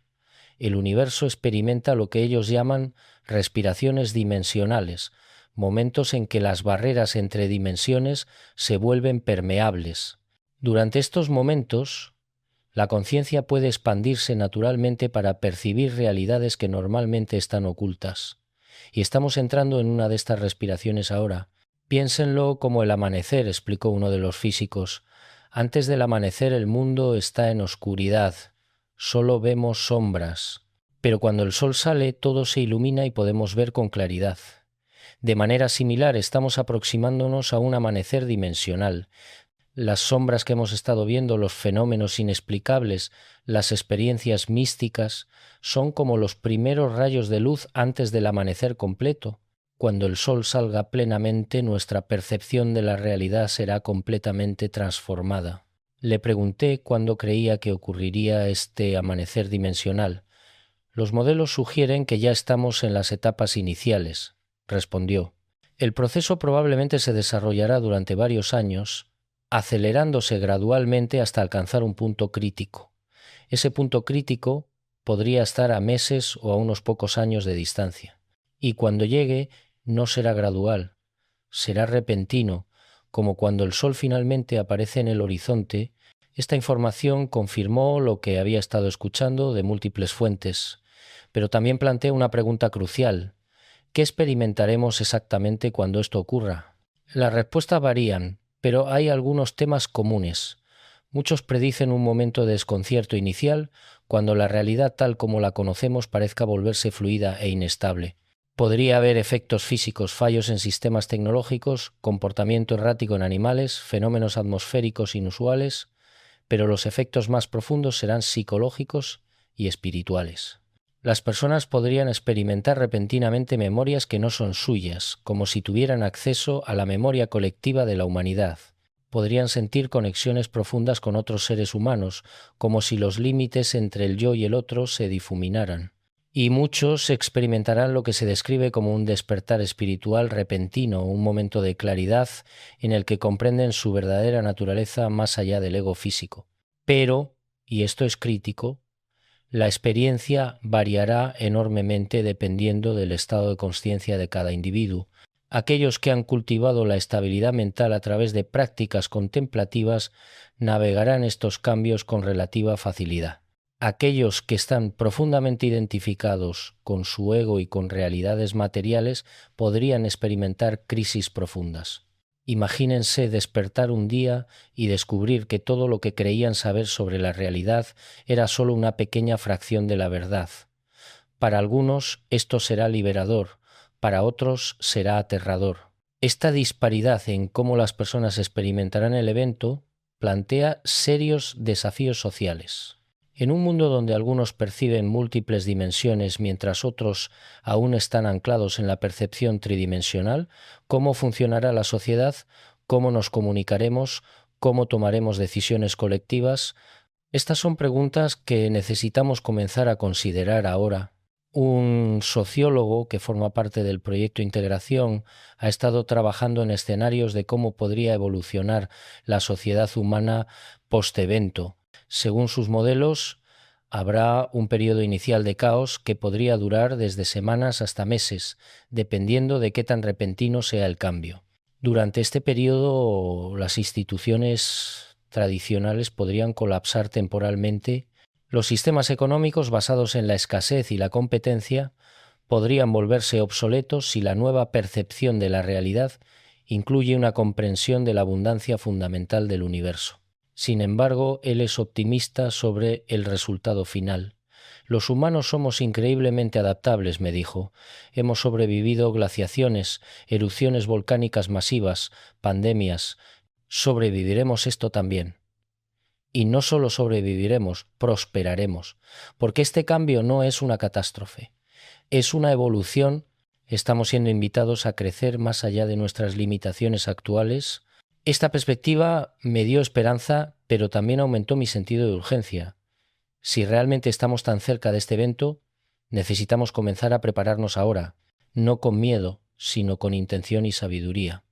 S1: el universo experimenta lo que ellos llaman respiraciones dimensionales, momentos en que las barreras entre dimensiones se vuelven permeables. Durante estos momentos, la conciencia puede expandirse naturalmente para percibir realidades que normalmente están ocultas. Y estamos entrando en una de estas respiraciones ahora. Piénsenlo como el amanecer, explicó uno de los físicos. Antes del amanecer el mundo está en oscuridad, solo vemos sombras. Pero cuando el sol sale todo se ilumina y podemos ver con claridad. De manera similar estamos aproximándonos a un amanecer dimensional. Las sombras que hemos estado viendo, los fenómenos inexplicables, las experiencias místicas, son como los primeros rayos de luz antes del amanecer completo. Cuando el sol salga plenamente, nuestra percepción de la realidad será completamente transformada. Le pregunté cuándo creía que ocurriría este amanecer dimensional. Los modelos sugieren que ya estamos en las etapas iniciales, respondió. El proceso probablemente se desarrollará durante varios años, acelerándose gradualmente hasta alcanzar un punto crítico. Ese punto crítico podría estar a meses o a unos pocos años de distancia. Y cuando llegue, no será gradual, será repentino, como cuando el sol finalmente aparece en el horizonte. Esta información confirmó lo que había estado escuchando de múltiples fuentes, pero también plantea una pregunta crucial. ¿Qué experimentaremos exactamente cuando esto ocurra? Las respuestas varían, pero hay algunos temas comunes. Muchos predicen un momento de desconcierto inicial cuando la realidad tal como la conocemos parezca volverse fluida e inestable. Podría haber efectos físicos, fallos en sistemas tecnológicos, comportamiento errático en animales, fenómenos atmosféricos inusuales, pero los efectos más profundos serán psicológicos y espirituales. Las personas podrían experimentar repentinamente memorias que no son suyas, como si tuvieran acceso a la memoria colectiva de la humanidad. Podrían sentir conexiones profundas con otros seres humanos, como si los límites entre el yo y el otro se difuminaran. Y muchos experimentarán lo que se describe como un despertar espiritual repentino, un momento de claridad en el que comprenden su verdadera naturaleza más allá del ego físico. Pero, y esto es crítico, la experiencia variará enormemente dependiendo del estado de consciencia de cada individuo. Aquellos que han cultivado la estabilidad mental a través de prácticas contemplativas navegarán estos cambios con relativa facilidad. Aquellos que están profundamente identificados con su ego y con realidades materiales podrían experimentar crisis profundas. Imagínense despertar un día y descubrir que todo lo que creían saber sobre la realidad era solo una pequeña fracción de la verdad. Para algunos esto será liberador, para otros será aterrador. Esta disparidad en cómo las personas experimentarán el evento plantea serios desafíos sociales. En un mundo donde algunos perciben múltiples dimensiones mientras otros aún están anclados en la percepción tridimensional, ¿cómo funcionará la sociedad? ¿Cómo nos comunicaremos? ¿Cómo tomaremos decisiones colectivas? Estas son preguntas que necesitamos comenzar a considerar ahora. Un sociólogo que forma parte del proyecto Integración ha estado trabajando en escenarios de cómo podría evolucionar la sociedad humana post-evento. Según sus modelos, habrá un periodo inicial de caos que podría durar desde semanas hasta meses, dependiendo de qué tan repentino sea el cambio. Durante este periodo, las instituciones tradicionales podrían colapsar temporalmente. Los sistemas económicos basados en la escasez y la competencia podrían volverse obsoletos si la nueva percepción de la realidad incluye una comprensión de la abundancia fundamental del universo. Sin embargo, él es optimista sobre el resultado final. Los humanos somos increíblemente adaptables, me dijo. Hemos sobrevivido glaciaciones, erupciones volcánicas masivas, pandemias. Sobreviviremos esto también. Y no solo sobreviviremos, prosperaremos, porque este cambio no es una catástrofe, es una evolución. Estamos siendo invitados a crecer más allá de nuestras limitaciones actuales. Esta perspectiva me dio esperanza, pero también aumentó mi sentido de urgencia. Si realmente estamos tan cerca de este evento, necesitamos comenzar a prepararnos ahora, no con miedo, sino con intención y sabiduría.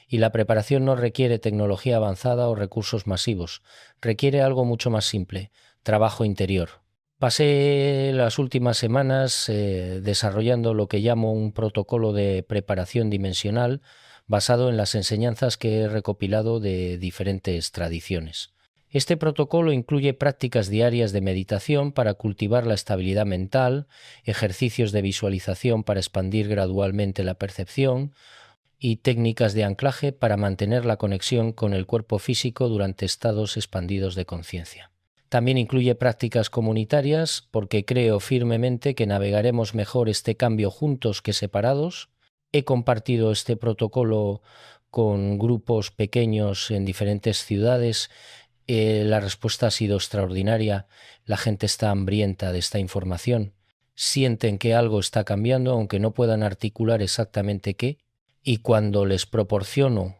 S1: Y la preparación no requiere tecnología avanzada o recursos masivos, requiere algo mucho más simple, trabajo interior. Pasé las últimas semanas desarrollando lo que llamo un protocolo de preparación dimensional basado en las enseñanzas que he recopilado de diferentes tradiciones. Este protocolo incluye prácticas diarias de meditación para cultivar la estabilidad mental, ejercicios de visualización para expandir gradualmente la percepción, y técnicas de anclaje para mantener la conexión con el cuerpo físico durante estados expandidos de conciencia. También incluye prácticas comunitarias porque creo firmemente que navegaremos mejor este cambio juntos que separados. He compartido este protocolo con grupos pequeños en diferentes ciudades. La respuesta ha sido extraordinaria. La gente está hambrienta de esta información. Sienten que algo está cambiando, aunque no puedan articular exactamente qué. Y cuando les proporciono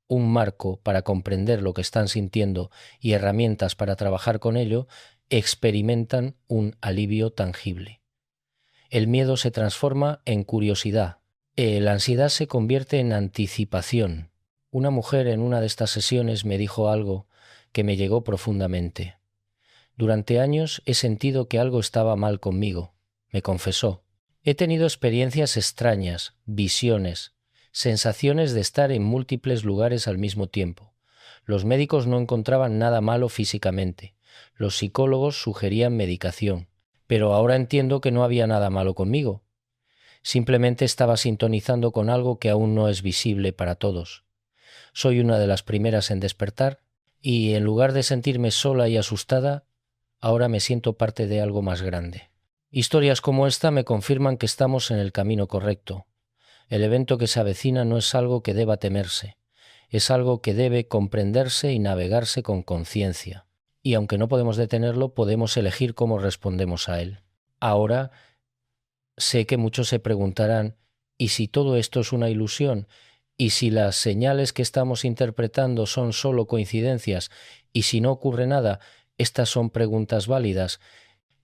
S1: un marco para comprender lo que están sintiendo y herramientas para trabajar con ello, experimentan un alivio tangible. El miedo se transforma en curiosidad. La ansiedad se convierte en anticipación. Una mujer en una de estas sesiones me dijo algo que me llegó profundamente. Durante años he sentido que algo estaba mal conmigo, me confesó. He tenido experiencias extrañas, visiones, sensaciones de estar en múltiples lugares al mismo tiempo. Los médicos no encontraban nada malo físicamente. Los psicólogos sugerían medicación. Pero ahora entiendo que no había nada malo conmigo. Simplemente estaba sintonizando con algo que aún no es visible para todos. Soy una de las primeras en despertar. y en lugar de sentirme sola y asustada, ahora me siento parte de algo más grande. Historias como esta me confirman que estamos en el camino correcto. El evento que se avecina no es algo que deba temerse, es algo que debe comprenderse y navegarse con conciencia. Y aunque no podemos detenerlo, podemos elegir cómo respondemos a él. Ahora sé que muchos se preguntarán, ¿y si todo esto es una ilusión? ¿Y si las señales que estamos interpretando son solo coincidencias? ¿Y si no ocurre nada? Estas son preguntas válidas.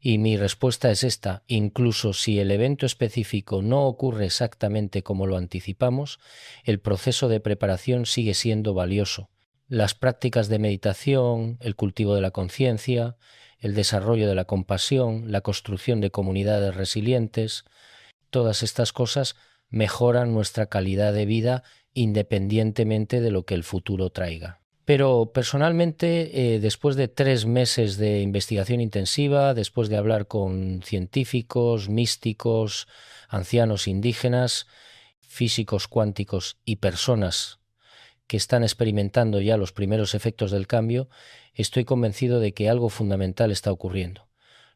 S1: Y mi respuesta es esta: incluso si el evento específico no ocurre exactamente como lo anticipamos, el proceso de preparación sigue siendo valioso. Las prácticas de meditación, el cultivo de la conciencia, el desarrollo de la compasión, la construcción de comunidades resilientes, todas estas cosas mejoran nuestra calidad de vida independientemente de lo que el futuro traiga. Pero personalmente, después de 3 meses de investigación intensiva, después de hablar con científicos, místicos, ancianos indígenas, físicos cuánticos y personas que están experimentando ya los primeros efectos del cambio, estoy convencido de que algo fundamental está ocurriendo.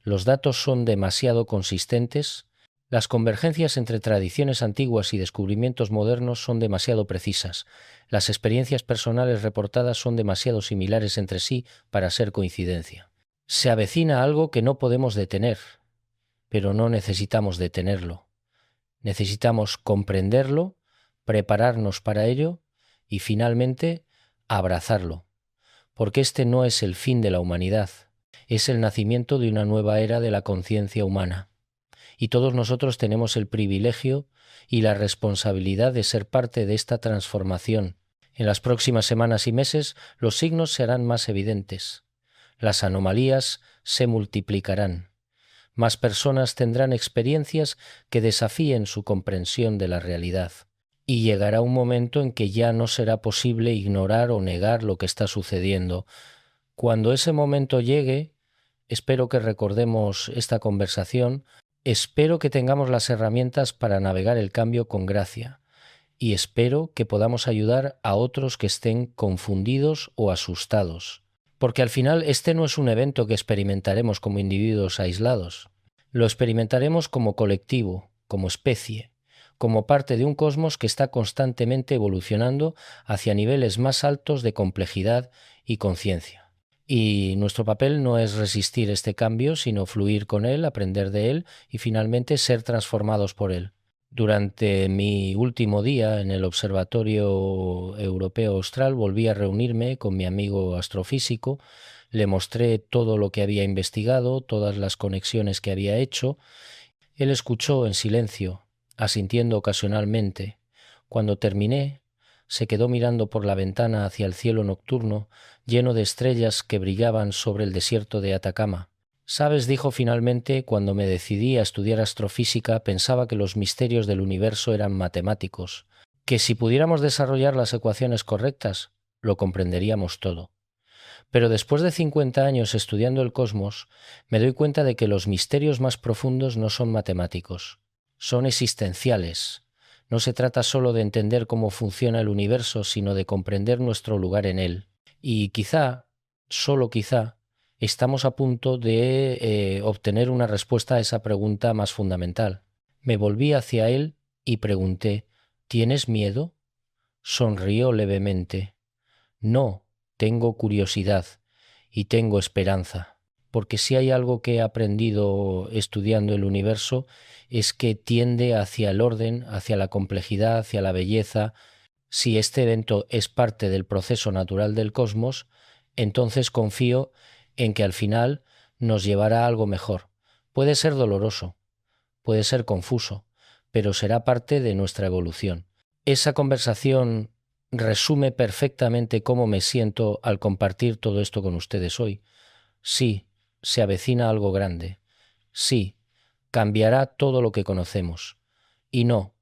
S1: Los datos son demasiado consistentes. Las convergencias entre tradiciones antiguas y descubrimientos modernos son demasiado precisas. Las experiencias personales reportadas son demasiado similares entre sí para ser coincidencia. Se avecina algo que no podemos detener, pero no necesitamos detenerlo. Necesitamos comprenderlo, prepararnos para ello y finalmente abrazarlo, porque este no es el fin de la humanidad, es el nacimiento de una nueva era de la conciencia humana. Y todos nosotros tenemos el privilegio y la responsabilidad de ser parte de esta transformación. En las próximas semanas y meses los signos serán más evidentes. Las anomalías se multiplicarán. Más personas tendrán experiencias que desafíen su comprensión de la realidad. Y llegará un momento en que ya no será posible ignorar o negar lo que está sucediendo. Cuando ese momento llegue, espero que recordemos esta conversación. Espero que tengamos las herramientas para navegar el cambio con gracia y espero que podamos ayudar a otros que estén confundidos o asustados, porque al final este no es un evento que experimentaremos como individuos aislados, lo experimentaremos como colectivo, como especie, como parte de un cosmos que está constantemente evolucionando hacia niveles más altos de complejidad y conciencia. Y nuestro papel no es resistir este cambio, sino fluir con él, aprender de él y finalmente ser transformados por él. Durante mi último día en el Observatorio Europeo Austral volví a reunirme con mi amigo astrofísico, le mostré todo lo que había investigado, todas las conexiones que había hecho. Él escuchó en silencio, asintiendo ocasionalmente. Cuando terminé, se quedó mirando por la ventana hacia el cielo nocturno, lleno de estrellas que brillaban sobre el desierto de Atacama. «Sabes», dijo finalmente, «cuando me decidí a estudiar astrofísica pensaba que los misterios del universo eran matemáticos, que si pudiéramos desarrollar las ecuaciones correctas, lo comprenderíamos todo. Pero después de 50 años estudiando el cosmos, me doy cuenta de que los misterios más profundos no son matemáticos, son existenciales. No se trata solo de entender cómo funciona el universo, sino de comprender nuestro lugar en él. Y quizá, solo quizá, estamos a punto de obtener una respuesta a esa pregunta más fundamental». Me volví hacia él y pregunté, «¿Tienes miedo?». Sonrió levemente. «No, tengo curiosidad y tengo esperanza, porque si hay algo que he aprendido estudiando el universo es que tiende hacia el orden, hacia la complejidad, hacia la belleza. Si este evento es parte del proceso natural del cosmos, entonces confío en que al final nos llevará a algo mejor. Puede ser doloroso, puede ser confuso, pero será parte de nuestra evolución». Esa conversación resume perfectamente cómo me siento al compartir todo esto con ustedes hoy. Sí, se avecina algo grande. Sí, cambiará todo lo que conocemos. Y no,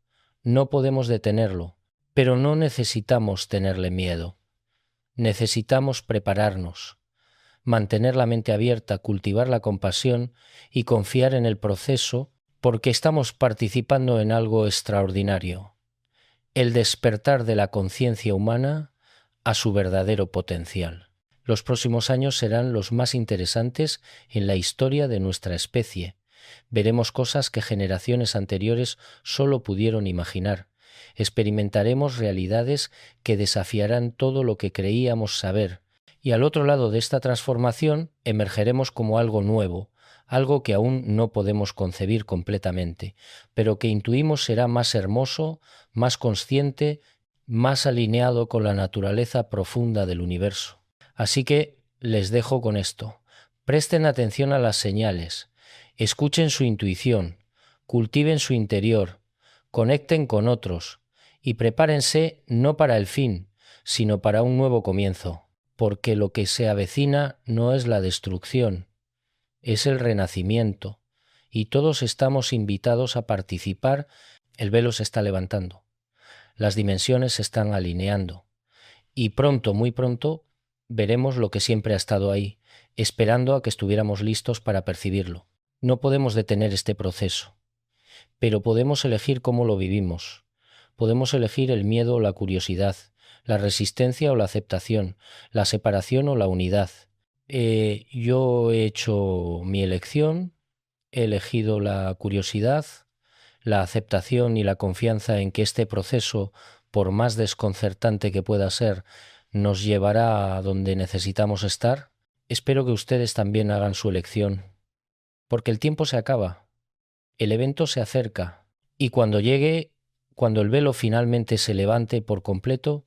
S1: no podemos detenerlo, pero no necesitamos tenerle miedo. Necesitamos prepararnos, mantener la mente abierta, cultivar la compasión y confiar en el proceso, porque estamos participando en algo extraordinario. El despertar de la conciencia humana a su verdadero potencial. Los próximos años serán los más interesantes en la historia de nuestra especie. Veremos cosas que generaciones anteriores solo pudieron imaginar. Experimentaremos realidades que desafiarán todo lo que creíamos saber. Y al otro lado de esta transformación emergeremos como algo nuevo, algo que aún no podemos concebir completamente, pero que intuimos será más hermoso, más consciente, más alineado con la naturaleza profunda del universo. Así que les dejo con esto. Presten atención a las señales, escuchen su intuición, cultiven su interior, conecten con otros y prepárense no para el fin, sino para un nuevo comienzo, porque lo que se avecina no es la destrucción, es el renacimiento, y todos estamos invitados a participar. El velo se está levantando, las dimensiones se están alineando, y pronto, muy pronto, veremos lo que siempre ha estado ahí, esperando a que estuviéramos listos para percibirlo. No podemos detener este proceso, pero podemos elegir cómo lo vivimos. Podemos elegir el miedo o la curiosidad, la resistencia o la aceptación, la separación o la unidad. Yo he hecho mi elección, he elegido la curiosidad, la aceptación y la confianza en que este proceso, por más desconcertante que pueda ser, nos llevará a donde necesitamos estar. Espero que ustedes también hagan su elección, porque el tiempo se acaba, el evento se acerca, y cuando llegue, cuando el velo finalmente se levante por completo,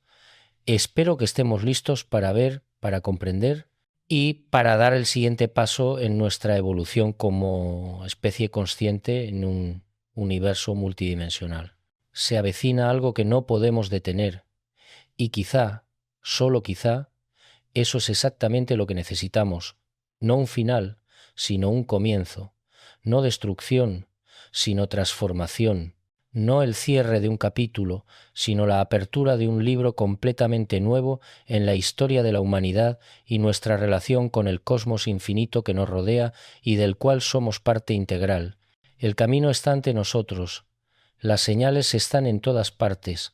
S1: espero que estemos listos para ver, para comprender y para dar el siguiente paso en nuestra evolución como especie consciente en un universo multidimensional. Se avecina algo que no podemos detener y quizá, solo quizá, eso es exactamente lo que necesitamos, no un final, sino un comienzo, no destrucción, sino transformación, no el cierre de un capítulo, sino la apertura de un libro completamente nuevo en la historia de la humanidad y nuestra relación con el cosmos infinito que nos rodea y del cual somos parte integral. El camino está ante nosotros, las señales están en todas partes,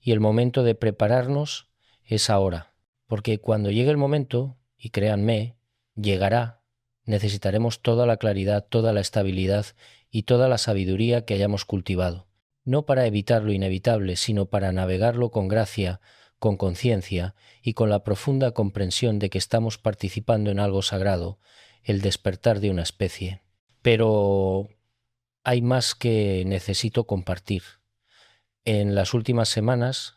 S1: y el momento de prepararnos es ahora, porque cuando llegue el momento, y créanme, llegará, necesitaremos toda la claridad, toda la estabilidad y toda la sabiduría que hayamos cultivado, no para evitar lo inevitable, sino para navegarlo con gracia, con conciencia y con la profunda comprensión de que estamos participando en algo sagrado, el despertar de una especie. Pero hay más que necesito compartir. En las últimas semanas,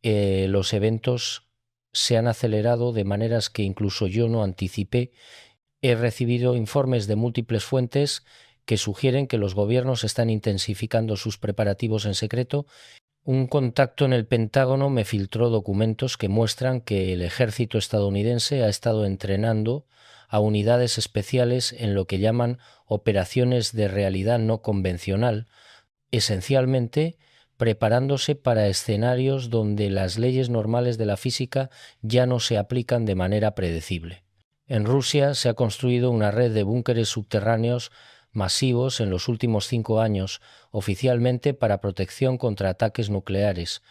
S1: los eventos se han acelerado de maneras que incluso yo no anticipé. He recibido informes de múltiples fuentes que sugieren que los gobiernos están intensificando sus preparativos en secreto. Un contacto en el Pentágono me filtró documentos que muestran que el ejército estadounidense ha estado entrenando a unidades especiales en lo que llaman operaciones de realidad no convencional, esencialmente preparándose para escenarios donde las leyes normales de la física ya no se aplican de manera predecible. En Rusia se ha construido una red de búnkeres subterráneos masivos en los últimos 5 años, oficialmente para protección contra ataques nucleares,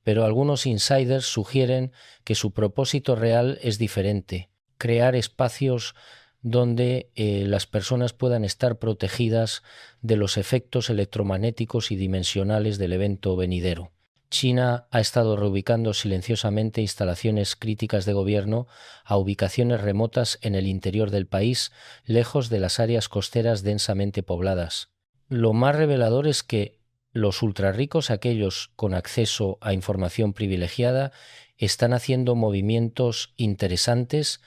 S1: pero algunos insiders sugieren que su propósito real es diferente: crear espacios donde las personas puedan estar protegidas de los efectos electromagnéticos y dimensionales del evento venidero. China ha estado reubicando silenciosamente instalaciones críticas de gobierno a ubicaciones remotas en el interior del país, lejos de las áreas costeras densamente pobladas. Lo más revelador es que los ultrarricos, aquellos con acceso a información privilegiada, están haciendo movimientos interesantes.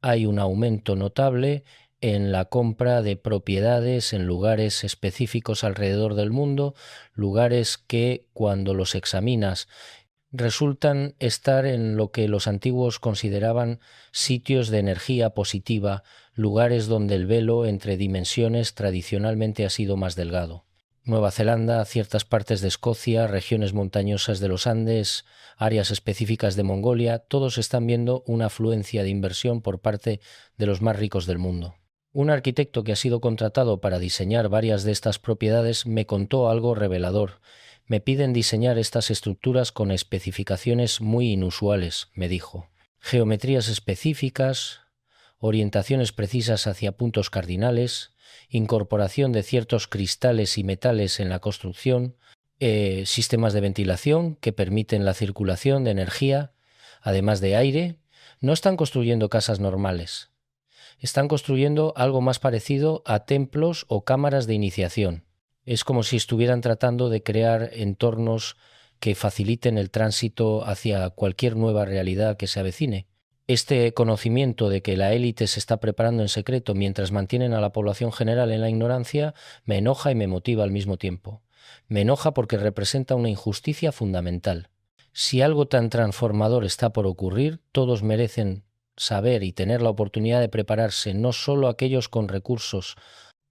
S1: Hay un aumento notable en la compra de propiedades en lugares específicos alrededor del mundo, lugares que, cuando los examinas, resultan estar en lo que los antiguos consideraban sitios de energía positiva, lugares donde el velo entre dimensiones tradicionalmente ha sido más delgado. Nueva Zelanda, ciertas partes de Escocia, regiones montañosas de los Andes, áreas específicas de Mongolia, todos están viendo una afluencia de inversión por parte de los más ricos del mundo. Un arquitecto que ha sido contratado para diseñar varias de estas propiedades me contó algo revelador. Me piden diseñar estas estructuras con especificaciones muy inusuales, me dijo. geometrías específicas, orientaciones precisas hacia puntos cardinales, incorporación de ciertos cristales y metales en la construcción, sistemas de ventilación que permiten la circulación de energía, además de aire. No están construyendo casas normales. Están construyendo algo más parecido a templos o cámaras de iniciación. Es como si estuvieran tratando de crear entornos que faciliten el tránsito hacia cualquier nueva realidad que se avecine. Este conocimiento de que la élite se está preparando en secreto mientras mantienen a la población general en la ignorancia me enoja y me motiva al mismo tiempo. Me enoja porque representa una injusticia fundamental. Si algo tan transformador está por ocurrir, todos merecen saber y tener la oportunidad de prepararse, no solo aquellos con recursos,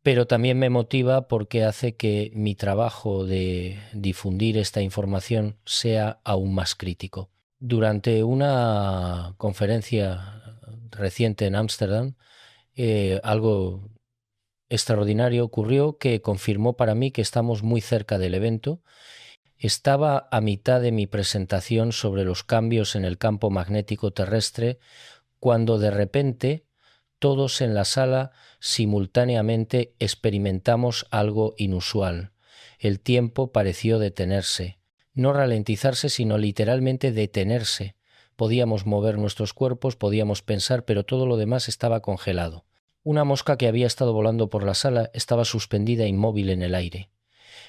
S1: pero también me motiva porque hace que mi trabajo de difundir esta información sea aún más crítico. Durante una conferencia reciente en Ámsterdam, algo extraordinario ocurrió que confirmó para mí que estamos muy cerca del evento. Estaba a mitad de mi presentación sobre los cambios en el campo magnético terrestre cuando de repente todos en la sala simultáneamente experimentamos algo inusual. El tiempo pareció detenerse. No ralentizarse, sino literalmente detenerse. Podíamos mover nuestros cuerpos, podíamos pensar, pero todo lo demás estaba congelado. Una mosca que había estado volando por la sala estaba suspendida inmóvil en el aire.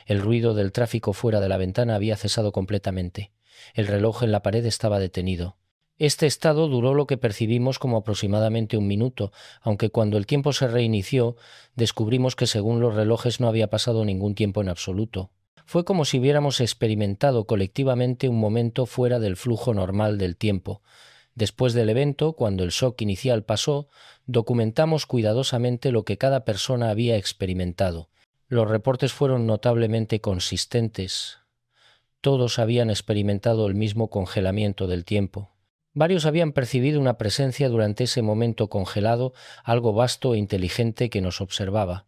S1: El ruido del tráfico fuera de la ventana había cesado completamente. El reloj en la pared estaba detenido. Este estado duró lo que percibimos como aproximadamente 1 minuto, aunque cuando el tiempo se reinició, descubrimos que según los relojes no había pasado ningún tiempo en absoluto. Fue como si hubiéramos experimentado colectivamente un momento fuera del flujo normal del tiempo. Después del evento, cuando el shock inicial pasó, documentamos cuidadosamente lo que cada persona había experimentado. Los reportes fueron notablemente consistentes. Todos habían experimentado el mismo congelamiento del tiempo. Varios habían percibido una presencia durante ese momento congelado, algo vasto e inteligente que nos observaba.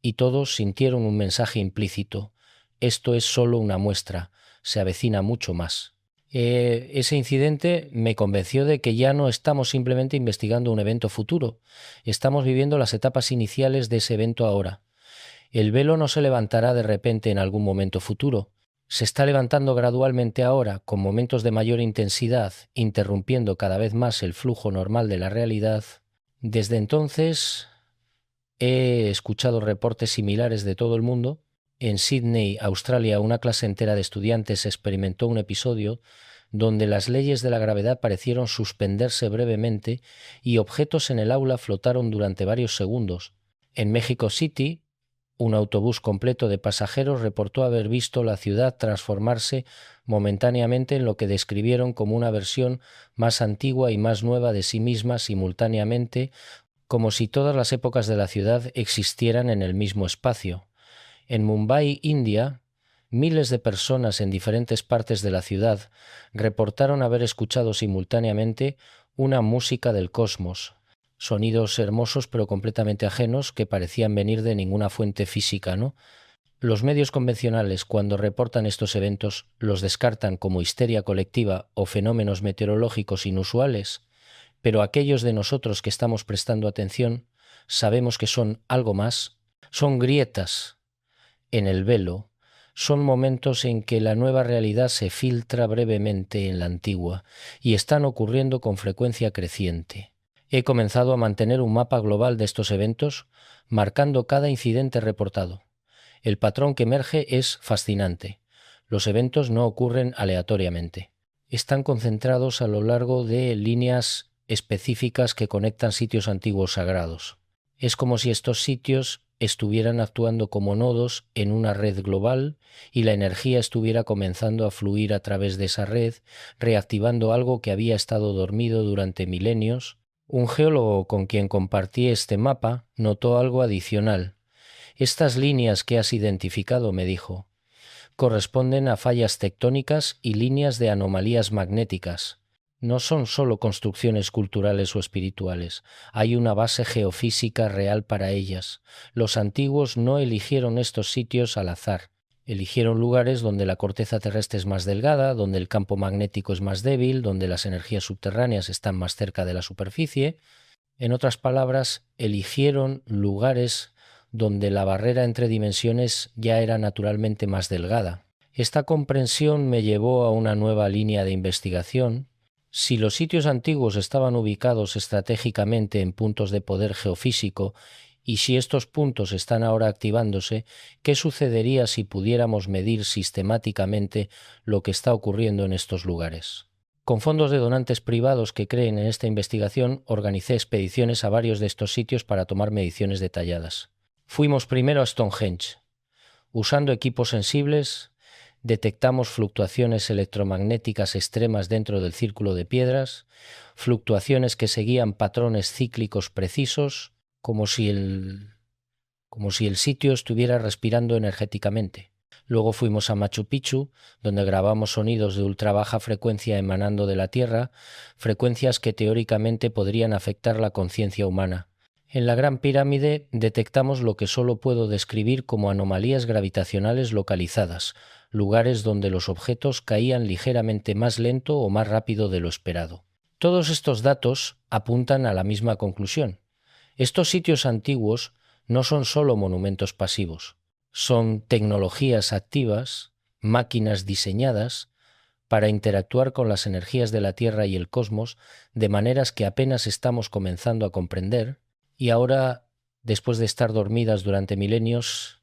S1: Y todos sintieron un mensaje implícito. Esto es solo una muestra, se avecina mucho más. Ese incidente me convenció de que ya no estamos simplemente investigando un evento futuro, estamos viviendo las etapas iniciales de ese evento ahora. El velo no se levantará de repente en algún momento futuro. Se está levantando gradualmente ahora, con momentos de mayor intensidad, interrumpiendo cada vez más el flujo normal de la realidad. Desde entonces he escuchado reportes similares de todo el mundo. En Sydney, Australia, una clase entera de estudiantes experimentó un episodio donde las leyes de la gravedad parecieron suspenderse brevemente y objetos en el aula flotaron durante varios segundos. En México City, un autobús completo de pasajeros reportó haber visto la ciudad transformarse momentáneamente en lo que describieron como una versión más antigua y más nueva de sí misma simultáneamente, como si todas las épocas de la ciudad existieran en el mismo espacio. En Mumbai, India, miles de personas en diferentes partes de la ciudad reportaron haber escuchado simultáneamente una música del cosmos. Sonidos hermosos pero completamente ajenos que parecían venir de ninguna fuente física, ¿no? Los medios convencionales, cuando reportan estos eventos, los descartan como histeria colectiva o fenómenos meteorológicos inusuales, pero aquellos de nosotros que estamos prestando atención sabemos que son algo más, son grietas en el velo, son momentos en que la nueva realidad se filtra brevemente en la antigua y están ocurriendo con frecuencia creciente. He comenzado a mantener un mapa global de estos eventos, marcando cada incidente reportado. El patrón que emerge es fascinante. Los eventos no ocurren aleatoriamente. Están concentrados a lo largo de líneas específicas que conectan sitios antiguos sagrados. Es como si estos sitios estuvieran actuando como nodos en una red global y la energía estuviera comenzando a fluir a través de esa red, reactivando algo que había estado dormido durante milenios. Un geólogo con quien compartí este mapa notó algo adicional. Estas líneas que has identificado, me dijo, corresponden a fallas tectónicas y líneas de anomalías magnéticas. No son solo construcciones culturales o espirituales, hay una base geofísica real para ellas. Los antiguos no eligieron estos sitios al azar. Eligieron lugares donde la corteza terrestre es más delgada, donde el campo magnético es más débil, donde las energías subterráneas están más cerca de la superficie. En otras palabras, eligieron lugares donde la barrera entre dimensiones ya era naturalmente más delgada. Esta comprensión me llevó a una nueva línea de investigación. Si los sitios antiguos estaban ubicados estratégicamente en puntos de poder geofísico, y si estos puntos están ahora activándose, ¿qué sucedería si pudiéramos medir sistemáticamente lo que está ocurriendo en estos lugares? Con fondos de donantes privados que creen en esta investigación, organicé expediciones a varios de estos sitios para tomar mediciones detalladas. Fuimos primero a Stonehenge. Usando equipos sensibles, detectamos fluctuaciones electromagnéticas extremas dentro del círculo de piedras, fluctuaciones que seguían patrones cíclicos precisos, como si el sitio estuviera respirando energéticamente. Luego fuimos a Machu Picchu, donde grabamos sonidos de ultra baja frecuencia emanando de la Tierra, frecuencias que teóricamente podrían afectar la conciencia humana. En la Gran Pirámide detectamos lo que solo puedo describir como anomalías gravitacionales localizadas, lugares donde los objetos caían ligeramente más lento o más rápido de lo esperado. Todos estos datos apuntan a la misma conclusión. Estos sitios antiguos no son solo monumentos pasivos, son tecnologías activas, máquinas diseñadas para interactuar con las energías de la Tierra y el cosmos de maneras que apenas estamos comenzando a comprender, y ahora, después de estar dormidas durante milenios,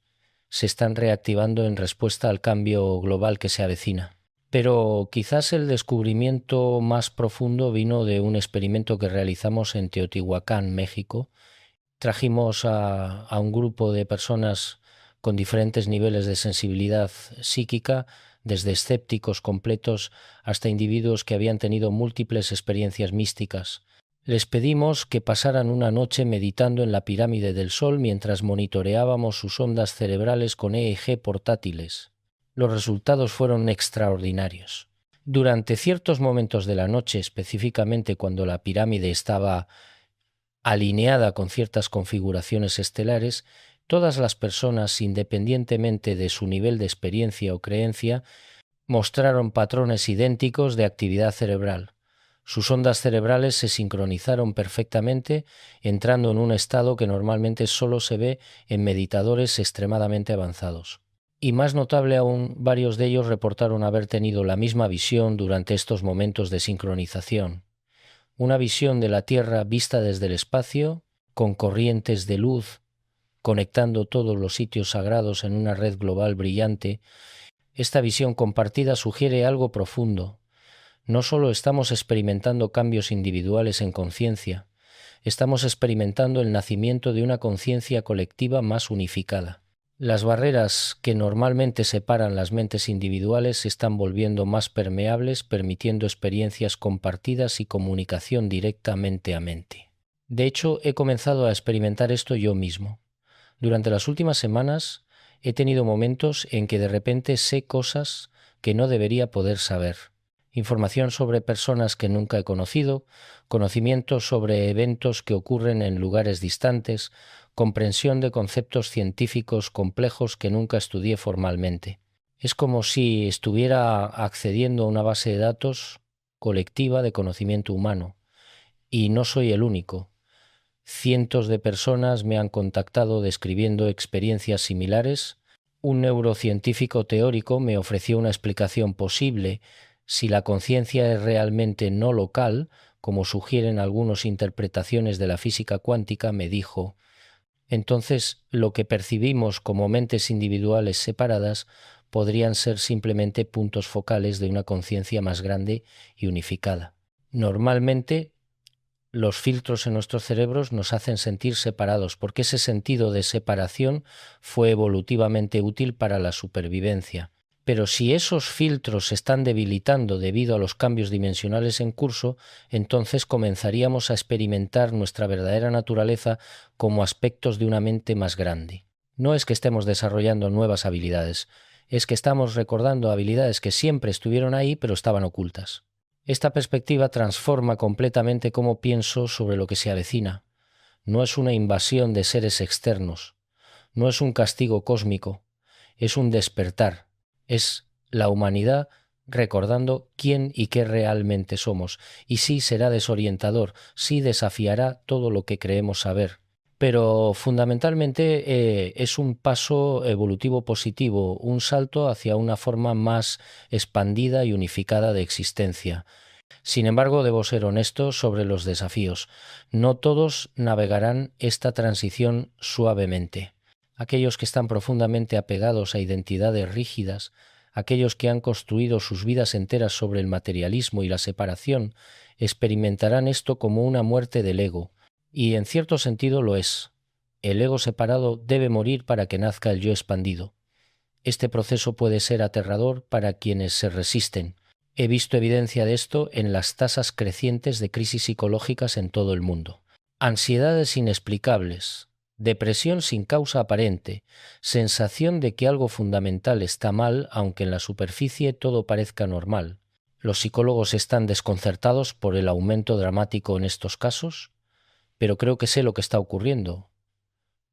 S1: se están reactivando en respuesta al cambio global que se avecina. Pero quizás el descubrimiento más profundo vino de un experimento que realizamos en Teotihuacán, México. Trajimos a un grupo de personas con diferentes niveles de sensibilidad psíquica, desde escépticos completos hasta individuos que habían tenido múltiples experiencias místicas. Les pedimos que pasaran una noche meditando en la pirámide del Sol mientras monitoreábamos sus ondas cerebrales con EEG portátiles. Los resultados fueron extraordinarios. Durante ciertos momentos de la noche, específicamente cuando la pirámide estaba alineada con ciertas configuraciones estelares, todas las personas, independientemente de su nivel de experiencia o creencia, mostraron patrones idénticos de actividad cerebral. Sus ondas cerebrales se sincronizaron perfectamente, entrando en un estado que normalmente solo se ve en meditadores extremadamente avanzados. Y más notable aún, varios de ellos reportaron haber tenido la misma visión durante estos momentos de sincronización. Una visión de la Tierra vista desde el espacio, con corrientes de luz, conectando todos los sitios sagrados en una red global brillante. Esta visión compartida sugiere algo profundo. No solo estamos experimentando cambios individuales en conciencia, estamos experimentando el nacimiento de una conciencia colectiva más unificada. Las barreras que normalmente separan las mentes individuales se están volviendo más permeables, permitiendo experiencias compartidas y comunicación directamente a mente. De hecho, he comenzado a experimentar esto yo mismo. Durante las últimas semanas he tenido momentos en que de repente sé cosas que no debería poder saber. Información sobre personas que nunca he conocido, conocimiento sobre eventos que ocurren en lugares distantes, comprensión de conceptos científicos complejos que nunca estudié formalmente. Es como si estuviera accediendo a una base de datos colectiva de conocimiento humano. Y no soy el único. Cientos de personas me han contactado describiendo experiencias similares. Un neurocientífico teórico me ofreció una explicación posible si la conciencia es realmente no local, como sugieren algunas interpretaciones de la física cuántica. Me dijo: entonces lo que percibimos como mentes individuales separadas podrían ser simplemente puntos focales de una conciencia más grande y unificada. Normalmente, los filtros en nuestros cerebros nos hacen sentir separados, porque ese sentido de separación fue evolutivamente útil para la supervivencia. Pero si esos filtros se están debilitando debido a los cambios dimensionales en curso, entonces comenzaríamos a experimentar nuestra verdadera naturaleza como aspectos de una mente más grande. No es que estemos desarrollando nuevas habilidades, es que estamos recordando habilidades que siempre estuvieron ahí pero estaban ocultas. Esta perspectiva transforma completamente cómo pienso sobre lo que se avecina. No es una invasión de seres externos, no es un castigo cósmico, es un despertar, es la humanidad recordando quién y qué realmente somos. Y sí será desorientador, sí desafiará todo lo que creemos saber. Pero fundamentalmente es un paso evolutivo positivo, un salto hacia una forma más expandida y unificada de existencia. Sin embargo, debo ser honesto sobre los desafíos. No todos navegarán esta transición suavemente. Aquellos que están profundamente apegados a identidades rígidas, aquellos que han construido sus vidas enteras sobre el materialismo y la separación, experimentarán esto como una muerte del ego, y en cierto sentido lo es. El ego separado debe morir para que nazca el yo expandido. Este proceso puede ser aterrador para quienes se resisten. He visto evidencia de esto en las tasas crecientes de crisis psicológicas en todo el mundo. Ansiedades inexplicables, depresión sin causa aparente, sensación de que algo fundamental está mal aunque en la superficie todo parezca normal. Los psicólogos están desconcertados por el aumento dramático en estos casos, pero creo que sé lo que está ocurriendo.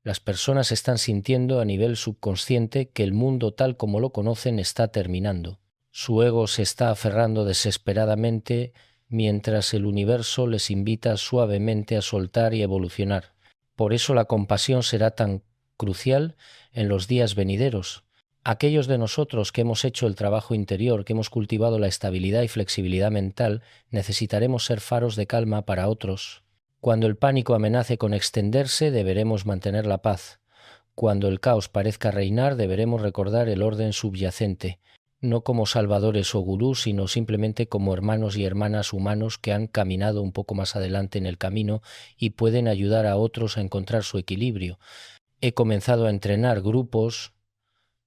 S1: Las personas están sintiendo a nivel subconsciente que el mundo tal como lo conocen está terminando. Su ego se está aferrando desesperadamente mientras el universo les invita suavemente a soltar y evolucionar. Por eso la compasión será tan crucial en los días venideros. Aquellos de nosotros que hemos hecho el trabajo interior, que hemos cultivado la estabilidad y flexibilidad mental, necesitaremos ser faros de calma para otros. Cuando el pánico amenace con extenderse, deberemos mantener la paz. Cuando el caos parezca reinar, deberemos recordar el orden subyacente, no como salvadores o gurús, sino simplemente como hermanos y hermanas humanos que han caminado un poco más adelante en el camino y pueden ayudar a otros a encontrar su equilibrio. He comenzado a entrenar grupos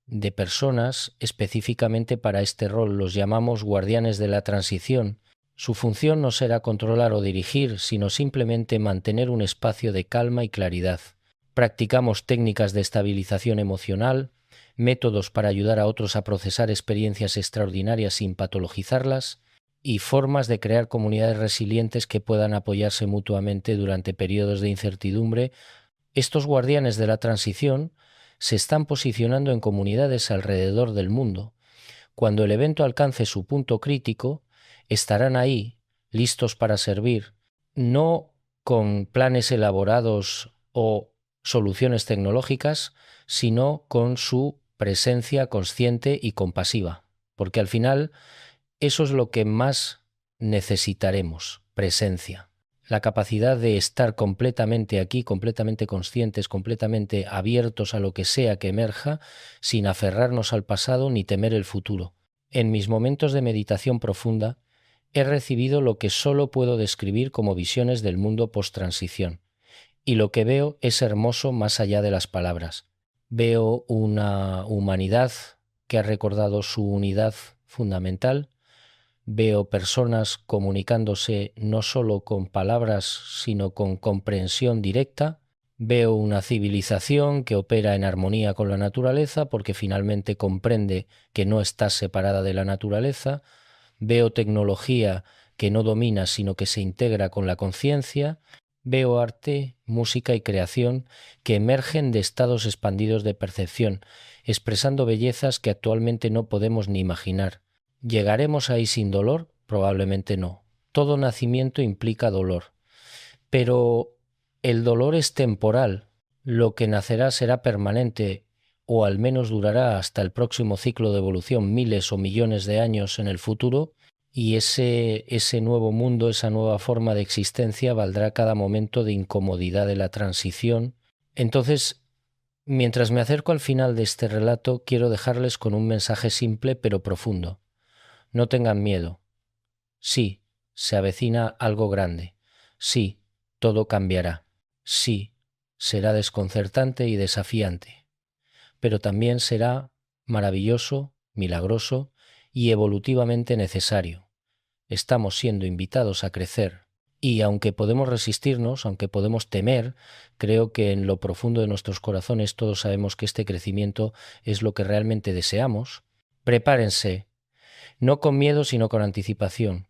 S1: de personas específicamente para este rol. Los llamamos guardianes de la transición. Su función no será controlar o dirigir, sino simplemente mantener un espacio de calma y claridad. Practicamos técnicas de estabilización emocional, métodos para ayudar a otros a procesar experiencias extraordinarias sin patologizarlas y formas de crear comunidades resilientes que puedan apoyarse mutuamente durante periodos de incertidumbre. Estos guardianes de la transición se están posicionando en comunidades alrededor del mundo. Cuando el evento alcance su punto crítico, estarán ahí, listos para servir, no con planes elaborados o soluciones tecnológicas, sino con su presencia consciente y compasiva, porque al final eso es lo que más necesitaremos, presencia. La capacidad de estar completamente aquí, completamente conscientes, completamente abiertos a lo que sea que emerja, sin aferrarnos al pasado ni temer el futuro. En mis momentos de meditación profunda, he recibido lo que solo puedo describir como visiones del mundo post-transición. Y lo que veo es hermoso más allá de las palabras. Veo una humanidad que ha recordado su unidad fundamental. Veo personas comunicándose no solo con palabras, sino con comprensión directa. Veo una civilización que opera en armonía con la naturaleza porque finalmente comprende que no está separada de la naturaleza. Veo tecnología que no domina, sino que se integra con la conciencia. Veo arte, música y creación que emergen de estados expandidos de percepción, expresando bellezas que actualmente no podemos ni imaginar. ¿Llegaremos ahí sin dolor? Probablemente no. Todo nacimiento implica dolor. Pero el dolor es temporal. Lo que nacerá será permanente, o al menos durará hasta el próximo ciclo de evolución, miles o millones de años en el futuro, y ese nuevo mundo, esa nueva forma de existencia valdrá cada momento de incomodidad de la transición. Entonces, mientras me acerco al final de este relato, quiero dejarles con un mensaje simple pero profundo. No tengan miedo. Sí, se avecina algo grande. Sí, todo cambiará. Sí, será desconcertante y desafiante. Pero también será maravilloso, milagroso y evolutivamente necesario. Estamos siendo invitados a crecer. Y aunque podemos resistirnos, aunque podemos temer, creo que en lo profundo de nuestros corazones todos sabemos que este crecimiento es lo que realmente deseamos. Prepárense, no con miedo sino con anticipación.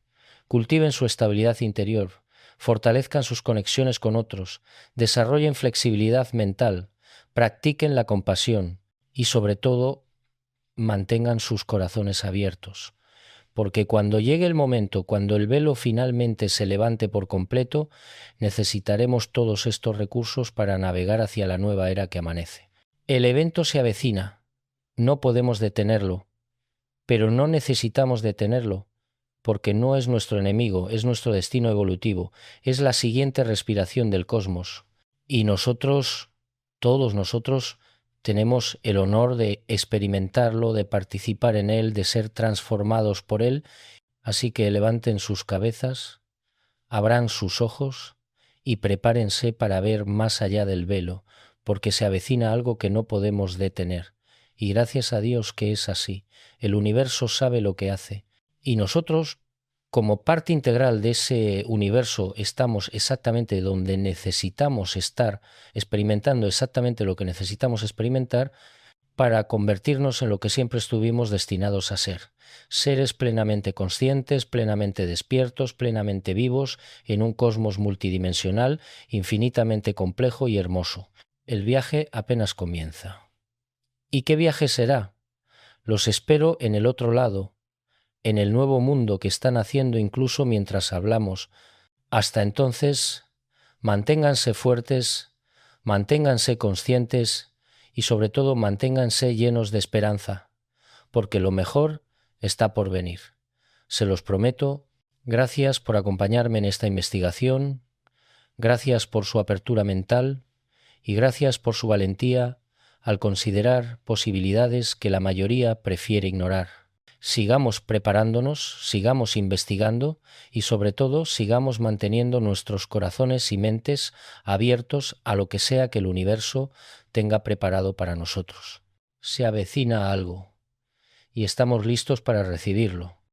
S1: Cultiven su estabilidad interior, fortalezcan sus conexiones con otros, desarrollen flexibilidad mental, practiquen la compasión y sobre todo mantengan sus corazones abiertos, porque cuando llegue el momento, cuando el velo finalmente se levante por completo, necesitaremos todos estos recursos para navegar hacia la nueva era que amanece. El evento se avecina, no podemos detenerlo, pero no necesitamos detenerlo, porque no es nuestro enemigo, es nuestro destino evolutivo, es la siguiente respiración del cosmos. Y nosotros, todos nosotros, tenemos el honor de experimentarlo, de participar en él, de ser transformados por él. Así que levanten sus cabezas, abran sus ojos y prepárense para ver más allá del velo, porque se avecina algo que no podemos detener. Y gracias a Dios que es así. El universo sabe lo que hace. Y nosotros, como parte integral de ese universo, estamos exactamente donde necesitamos estar, experimentando exactamente lo que necesitamos experimentar para convertirnos en lo que siempre estuvimos destinados a ser. Seres plenamente conscientes, plenamente despiertos, plenamente vivos, en un cosmos multidimensional, infinitamente complejo y hermoso. El viaje apenas comienza. ¿Y qué viaje será? Los espero en el otro lado, en el nuevo mundo que está naciendo incluso mientras hablamos. Hasta entonces, manténganse fuertes, manténganse conscientes y sobre todo manténganse llenos de esperanza, porque lo mejor está por venir. Se los prometo. Gracias por acompañarme en esta investigación, gracias por su apertura mental y gracias por su valentía al considerar posibilidades que la mayoría prefiere ignorar. Sigamos preparándonos, sigamos investigando y sobre todo sigamos manteniendo nuestros corazones y mentes abiertos a lo que sea que el universo tenga preparado para nosotros. Se avecina algo y estamos listos para recibirlo.